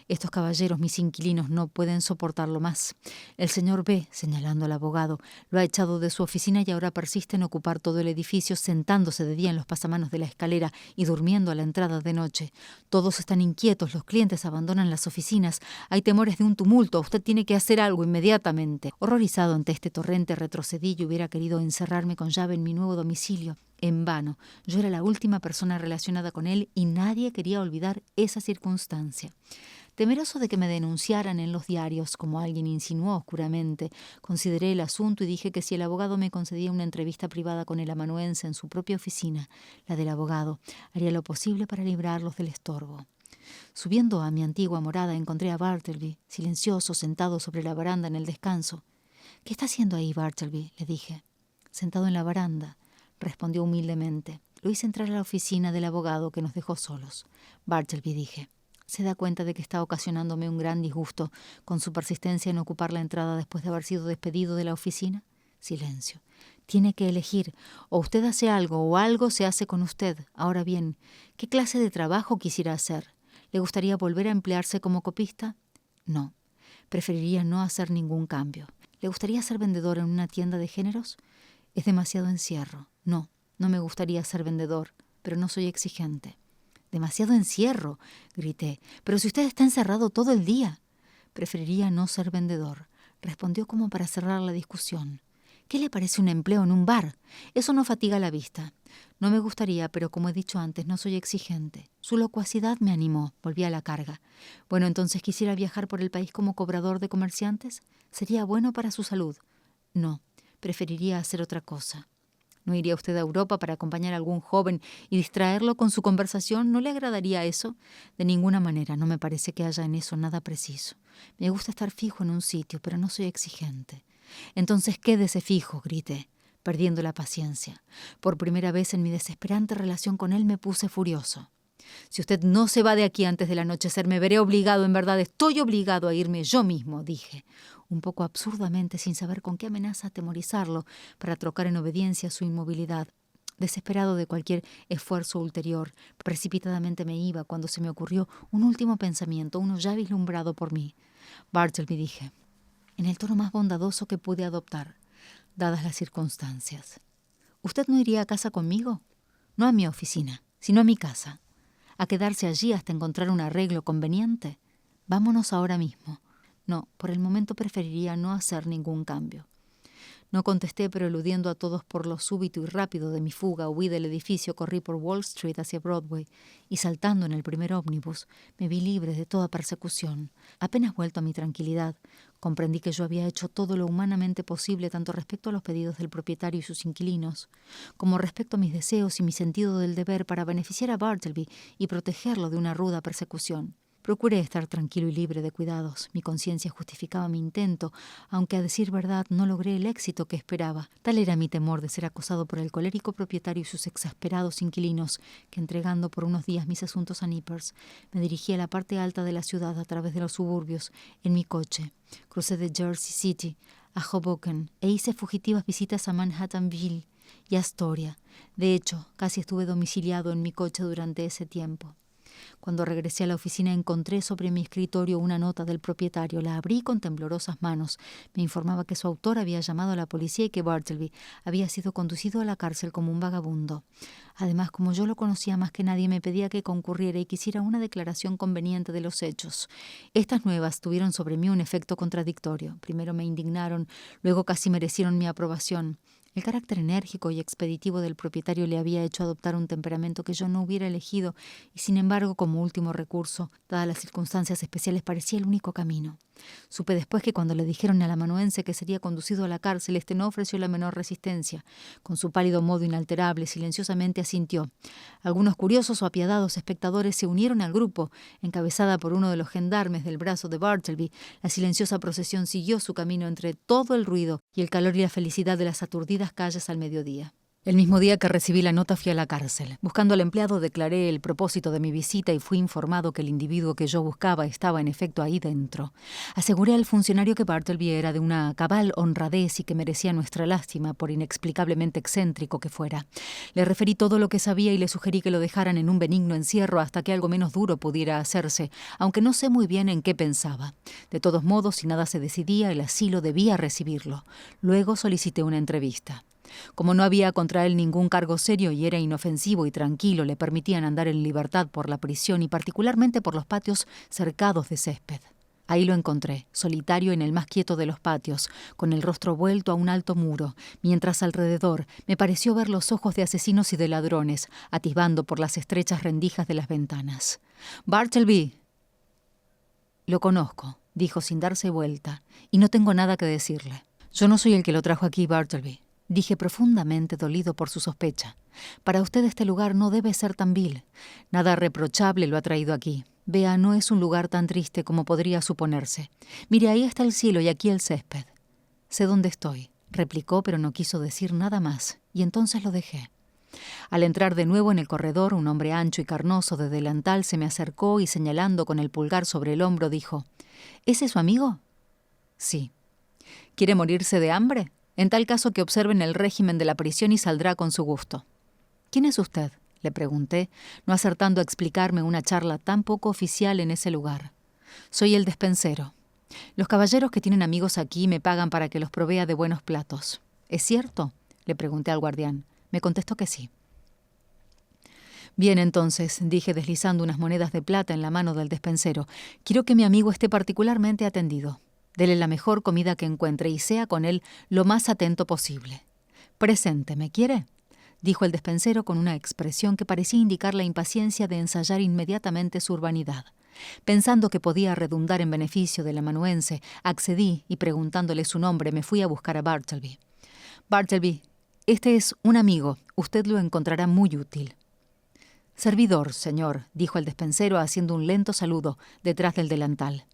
Speaker 1: «Estos caballeros, mis inquilinos, no pueden soportarlo más. El señor B», señalando al abogado, «lo ha echado de su oficina y ahora persiste en ocupar todo el edificio, sentándose de día en los pasamanos de la escalera y durmiendo a la entrada de noche. Todos están inquietos, los clientes abandonan las oficinas, hay temores de un tumulto, usted tiene que hacer algo inmediatamente». Horrorizado ante este torrente, retrocedí y hubiera querido encerrarme con llave en mi nuevo domicilio. En vano. Yo era la última persona relacionada con él y nadie quería olvidar esa circunstancia. Temeroso de que me denunciaran en los diarios, como alguien insinuó oscuramente, consideré el asunto y dije que si el abogado me concedía una entrevista privada con el amanuense en su propia oficina, la del abogado, haría lo posible para librarlos del estorbo. Subiendo a mi antigua morada encontré a Bartleby, silencioso, sentado sobre la baranda en el descanso. «¿Qué está haciendo ahí, Bartleby?», le dije. «Sentado en la baranda», respondió humildemente. Lo hice entrar a la oficina del abogado, que nos dejó solos. «Bartleby», dije, Se da cuenta de que está ocasionándome un gran disgusto con su persistencia en ocupar la entrada después de haber sido despedido de la oficina. Silencio. Tiene que elegir. O usted hace algo o algo se hace con usted. Ahora bien, ¿qué clase de trabajo quisiera hacer? ¿Le gustaría volver a emplearse como copista? No. Preferiría no hacer ningún cambio. ¿Le gustaría ser vendedor en una tienda de géneros? Es demasiado encierro. No, no me gustaría ser vendedor, pero no soy exigente. «Demasiado encierro», grité. «Pero si usted está encerrado todo el día». «Preferiría no ser vendedor», respondió como para cerrar la discusión. «¿Qué le parece un empleo en un bar? Eso no fatiga la vista». «No me gustaría, pero como he dicho antes, no soy exigente». Su locuacidad me animó. Volví a la carga. «Bueno, entonces quisiera viajar por el país como cobrador de comerciantes. ¿Sería bueno para su salud?» «No, preferiría hacer otra cosa». ¿No iría usted a Europa para acompañar a algún joven y distraerlo con su conversación? ¿No le agradaría eso? De ninguna manera, no me parece que haya en eso nada preciso. Me gusta estar fijo en un sitio, pero no soy exigente. Entonces quédese fijo, grité, perdiendo la paciencia. Por primera vez en mi desesperante relación con él me puse furioso. «Si usted no se va de aquí antes del anochecer, me veré obligado, en verdad estoy obligado a irme yo mismo», dije, un poco absurdamente, sin saber con qué amenaza atemorizarlo, para trocar en obediencia su inmovilidad. Desesperado de cualquier esfuerzo ulterior, precipitadamente me iba cuando se me ocurrió un último pensamiento, uno ya vislumbrado por mí. «Bartleby», dije, en el tono más bondadoso que pude adoptar, dadas las circunstancias. «¿Usted no iría a casa conmigo? No a mi oficina, sino a mi casa. ¿A quedarse allí hasta encontrar un arreglo conveniente? Vámonos ahora mismo». No, por el momento preferiría no hacer ningún cambio. No contesté, pero eludiendo a todos por lo súbito y rápido de mi fuga, huí del edificio, corrí por Wall Street hacia Broadway y saltando en el primer ómnibus, me vi libre de toda persecución. Apenas vuelto a mi tranquilidad, comprendí que yo había hecho todo lo humanamente posible tanto respecto a los pedidos del propietario y sus inquilinos, como respecto a mis deseos y mi sentido del deber para beneficiar a Bartleby y protegerlo de una ruda persecución. Procuré estar tranquilo y libre de cuidados. Mi conciencia justificaba mi intento, aunque a decir verdad no logré el éxito que esperaba. Tal era mi temor de ser acosado por el colérico propietario y sus exasperados inquilinos, que entregando por unos días mis asuntos a Nippers, me dirigí a la parte alta de la ciudad a través de los suburbios, en mi coche. Crucé de Jersey City a Hoboken e hice fugitivas visitas a Manhattanville y Astoria. De hecho, casi estuve domiciliado en mi coche durante ese tiempo. Cuando regresé a la oficina encontré sobre mi escritorio una nota del propietario. La abrí con temblorosas manos. Me informaba que su autor había llamado a la policía y que Bartleby había sido conducido a la cárcel como un vagabundo. Además, como yo lo conocía más que nadie, me pedía que concurriera y quisiera una declaración conveniente de los hechos. Estas nuevas tuvieron sobre mí un efecto contradictorio. Primero me indignaron, luego casi merecieron mi aprobación. El carácter enérgico y expeditivo del propietario le había hecho adoptar un temperamento que yo no hubiera elegido y, sin embargo, como último recurso, dadas las circunstancias especiales, parecía el único camino. Supe después que cuando le dijeron al amanuense que sería conducido a la cárcel, este no ofreció la menor resistencia. Con su pálido modo inalterable, silenciosamente asintió. Algunos curiosos o apiadados espectadores se unieron al grupo. Encabezada por uno de los gendarmes del brazo de Bartleby, la silenciosa procesión siguió su camino entre todo el ruido y el calor y la felicidad de las aturdidas calles al mediodía. El mismo día que recibí la nota fui a la cárcel. Buscando al empleado declaré el propósito de mi visita y fui informado que el individuo que yo buscaba estaba en efecto ahí dentro. Aseguré al funcionario que Bartleby era de una cabal honradez y que merecía nuestra lástima por inexplicablemente excéntrico que fuera. Le referí todo lo que sabía y le sugerí que lo dejaran en un benigno encierro hasta que algo menos duro pudiera hacerse, aunque no sé muy bien en qué pensaba. De todos modos, si nada se decidía, el asilo debía recibirlo. Luego solicité una entrevista. Como no había contra él ningún cargo serio y era inofensivo y tranquilo, le permitían andar en libertad por la prisión y particularmente por los patios cercados de césped. Ahí lo encontré, solitario en el más quieto de los patios, con el rostro vuelto a un alto muro, mientras alrededor me pareció ver los ojos de asesinos y de ladrones, atisbando por las estrechas rendijas de las ventanas. «Bartleby». «Lo conozco», dijo sin darse vuelta, «y no tengo nada que decirle. Yo no soy el que lo trajo aquí, Bartleby», dije profundamente dolido por su sospecha. «Para usted este lugar no debe ser tan vil. Nada reprochable lo ha traído aquí. Vea, no es un lugar tan triste como podría suponerse. Mire, ahí está el cielo y aquí el césped». «Sé dónde estoy», replicó, pero no quiso decir nada más, y entonces lo dejé. Al entrar de nuevo en el corredor, un hombre ancho y carnoso de delantal se me acercó y señalando con el pulgar sobre el hombro dijo: ¿Ese es su amigo? Sí. ¿Quiere morirse de hambre? En tal caso que observen el régimen de la prisión y saldrá con su gusto. ¿Quién es usted?, le pregunté, no acertando a explicarme una charla tan poco oficial en ese lugar. Soy el despensero. Los caballeros que tienen amigos aquí me pagan para que los provea de buenos platos. ¿Es cierto?, le pregunté al guardián. Me contestó que sí. Bien, entonces, dije deslizando unas monedas de plata en la mano del despensero, quiero que mi amigo esté particularmente atendido. Dele la mejor comida que encuentre y sea con él lo más atento posible. Presente, ¿me quiere?, dijo el despensero con una expresión que parecía indicar la impaciencia de ensayar inmediatamente su urbanidad. Pensando que podía redundar en beneficio del amanuense, accedí y preguntándole su nombre me fui a buscar a Bartleby. Bartleby, este es un amigo. Usted lo encontrará muy útil. Servidor, señor, dijo el despensero haciendo un lento saludo detrás del delantal.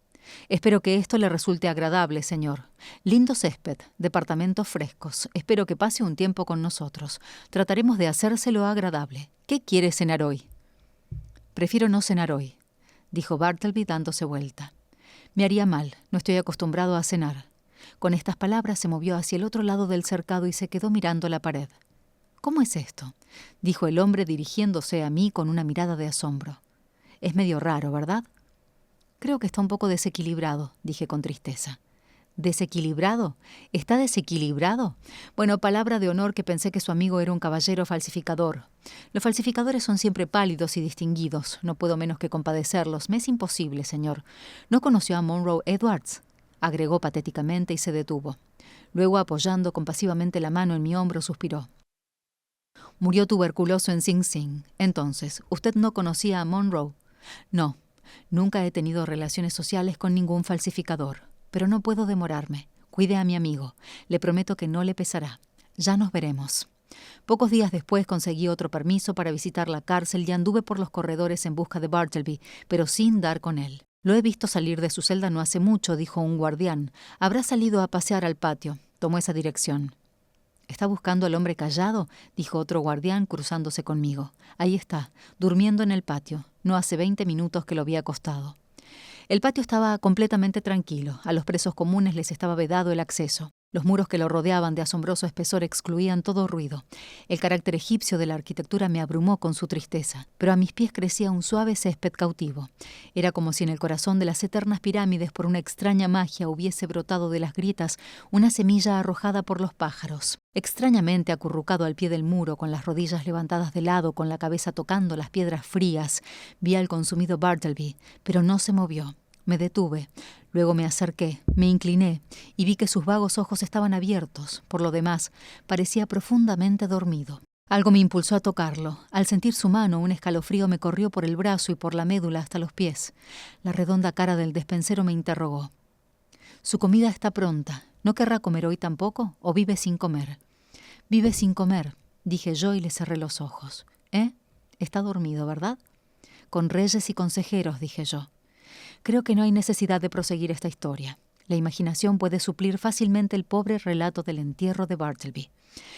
Speaker 1: Espero que esto le resulte agradable, señor. Lindo césped, departamentos frescos. Espero que pase un tiempo con nosotros. Trataremos de hacérselo agradable. ¿Qué quiere cenar hoy? Prefiero no cenar hoy, dijo Bartleby dándose vuelta. Me haría mal, no estoy acostumbrado a cenar. Con estas palabras se movió hacia el otro lado del cercado y se quedó mirando la pared. ¿Cómo es esto?, dijo el hombre dirigiéndose a mí con una mirada de asombro. Es medio raro, ¿verdad? Creo que está un poco desequilibrado, dije con tristeza. ¿Desequilibrado? ¿Está desequilibrado? Bueno, palabra de honor que pensé que su amigo era un caballero falsificador. Los falsificadores son siempre pálidos y distinguidos. No puedo menos que compadecerlos. Me es imposible, señor. ¿No conoció a Monroe Edwards?, agregó patéticamente y se detuvo. Luego, apoyando compasivamente la mano en mi hombro, suspiró. Murió tuberculoso en Sing Sing. Entonces, ¿usted no conocía a Monroe? No, nunca he tenido relaciones sociales con ningún falsificador. Pero no puedo demorarme. Cuide a mi amigo. Le prometo que no le pesará. Ya nos veremos. Pocos días después conseguí otro permiso para visitar la cárcel y anduve por los corredores en busca de Bartleby, pero sin dar con él. Lo he visto salir de su celda no hace mucho, dijo un guardián. Habrá salido a pasear al patio. Tomó esa dirección. ¿Está buscando al hombre callado?, dijo otro guardián cruzándose conmigo. Ahí está, durmiendo en el patio. No hace 20 minutos que lo vi acostado. El patio estaba completamente tranquilo. A los presos comunes les estaba vedado el acceso. Los muros que lo rodeaban de asombroso espesor excluían todo ruido. El carácter egipcio de la arquitectura me abrumó con su tristeza, pero a mis pies crecía un suave césped cautivo. Era como si en el corazón de las eternas pirámides, por una extraña magia, hubiese brotado de las grietas una semilla arrojada por los pájaros. Extrañamente acurrucado al pie del muro, con las rodillas levantadas de lado, con la cabeza tocando las piedras frías, vi al consumido Bartleby, pero no se movió. Me detuve. Luego me acerqué, me incliné y vi que sus vagos ojos estaban abiertos. Por lo demás, parecía profundamente dormido. Algo me impulsó a tocarlo. Al sentir su mano, un escalofrío me corrió por el brazo y por la médula hasta los pies. La redonda cara del despensero me interrogó. «Su comida está pronta. ¿No querrá comer hoy tampoco? ¿O vive sin comer?» «Vive sin comer», dije yo y le cerré los ojos. Está dormido, ¿verdad? «Con reyes y consejeros», dije yo. Creo que no hay necesidad de proseguir esta historia. La imaginación puede suplir fácilmente el pobre relato del entierro de Bartleby.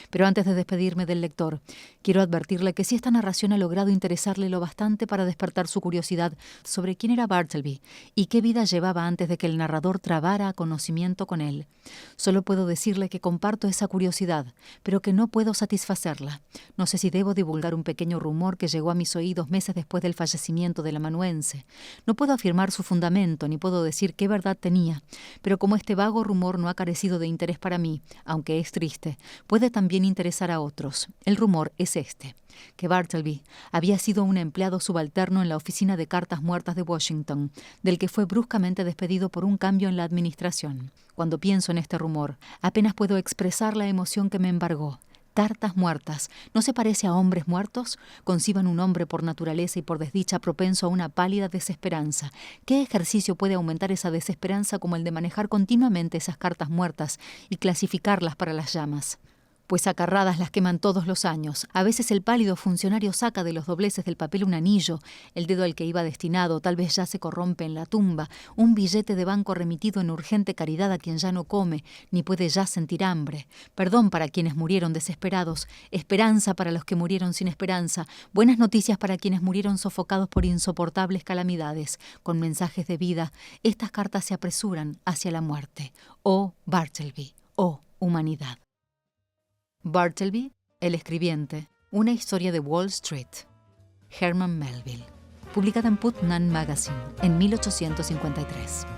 Speaker 1: Pero antes de despedirme del lector, quiero advertirle que si esta narración ha logrado interesarle lo bastante para despertar su curiosidad sobre quién era Bartleby y qué vida llevaba antes de que el narrador trabara conocimiento con él, solo puedo decirle que comparto esa curiosidad, pero que no puedo satisfacerla. No sé si debo divulgar un pequeño rumor que llegó a mis oídos meses después del fallecimiento del amanuense. No puedo afirmar su fundamento, ni puedo decir qué verdad tenía, pero como este vago rumor no ha carecido de interés para mí, aunque es triste, puede también interesar a otros. El rumor es este, que Bartleby había sido un empleado subalterno en la oficina de cartas muertas de Washington, del que fue bruscamente despedido por un cambio en la administración. Cuando pienso en este rumor, apenas puedo expresar la emoción que me embargó. Cartas muertas, ¿no se parece a hombres muertos? Conciban un hombre por naturaleza y por desdicha propenso a una pálida desesperanza. ¿Qué ejercicio puede aumentar esa desesperanza como el de manejar continuamente esas cartas muertas y clasificarlas para las llamas? pues a carradas las queman todos los años. A veces el pálido funcionario saca de los dobleces del papel un anillo, el dedo al que iba destinado tal vez ya se corrompe en la tumba, un billete de banco remitido en urgente caridad a quien ya no come, ni puede ya sentir hambre, perdón para quienes murieron desesperados, esperanza para los que murieron sin esperanza, buenas noticias para quienes murieron sofocados por insoportables calamidades, con mensajes de vida, estas cartas se apresuran hacia la muerte. Oh, Bartleby, oh, humanidad. Bartleby, el escribiente, una historia de Wall Street. Herman Melville, publicada en Putnam Magazine en 1853.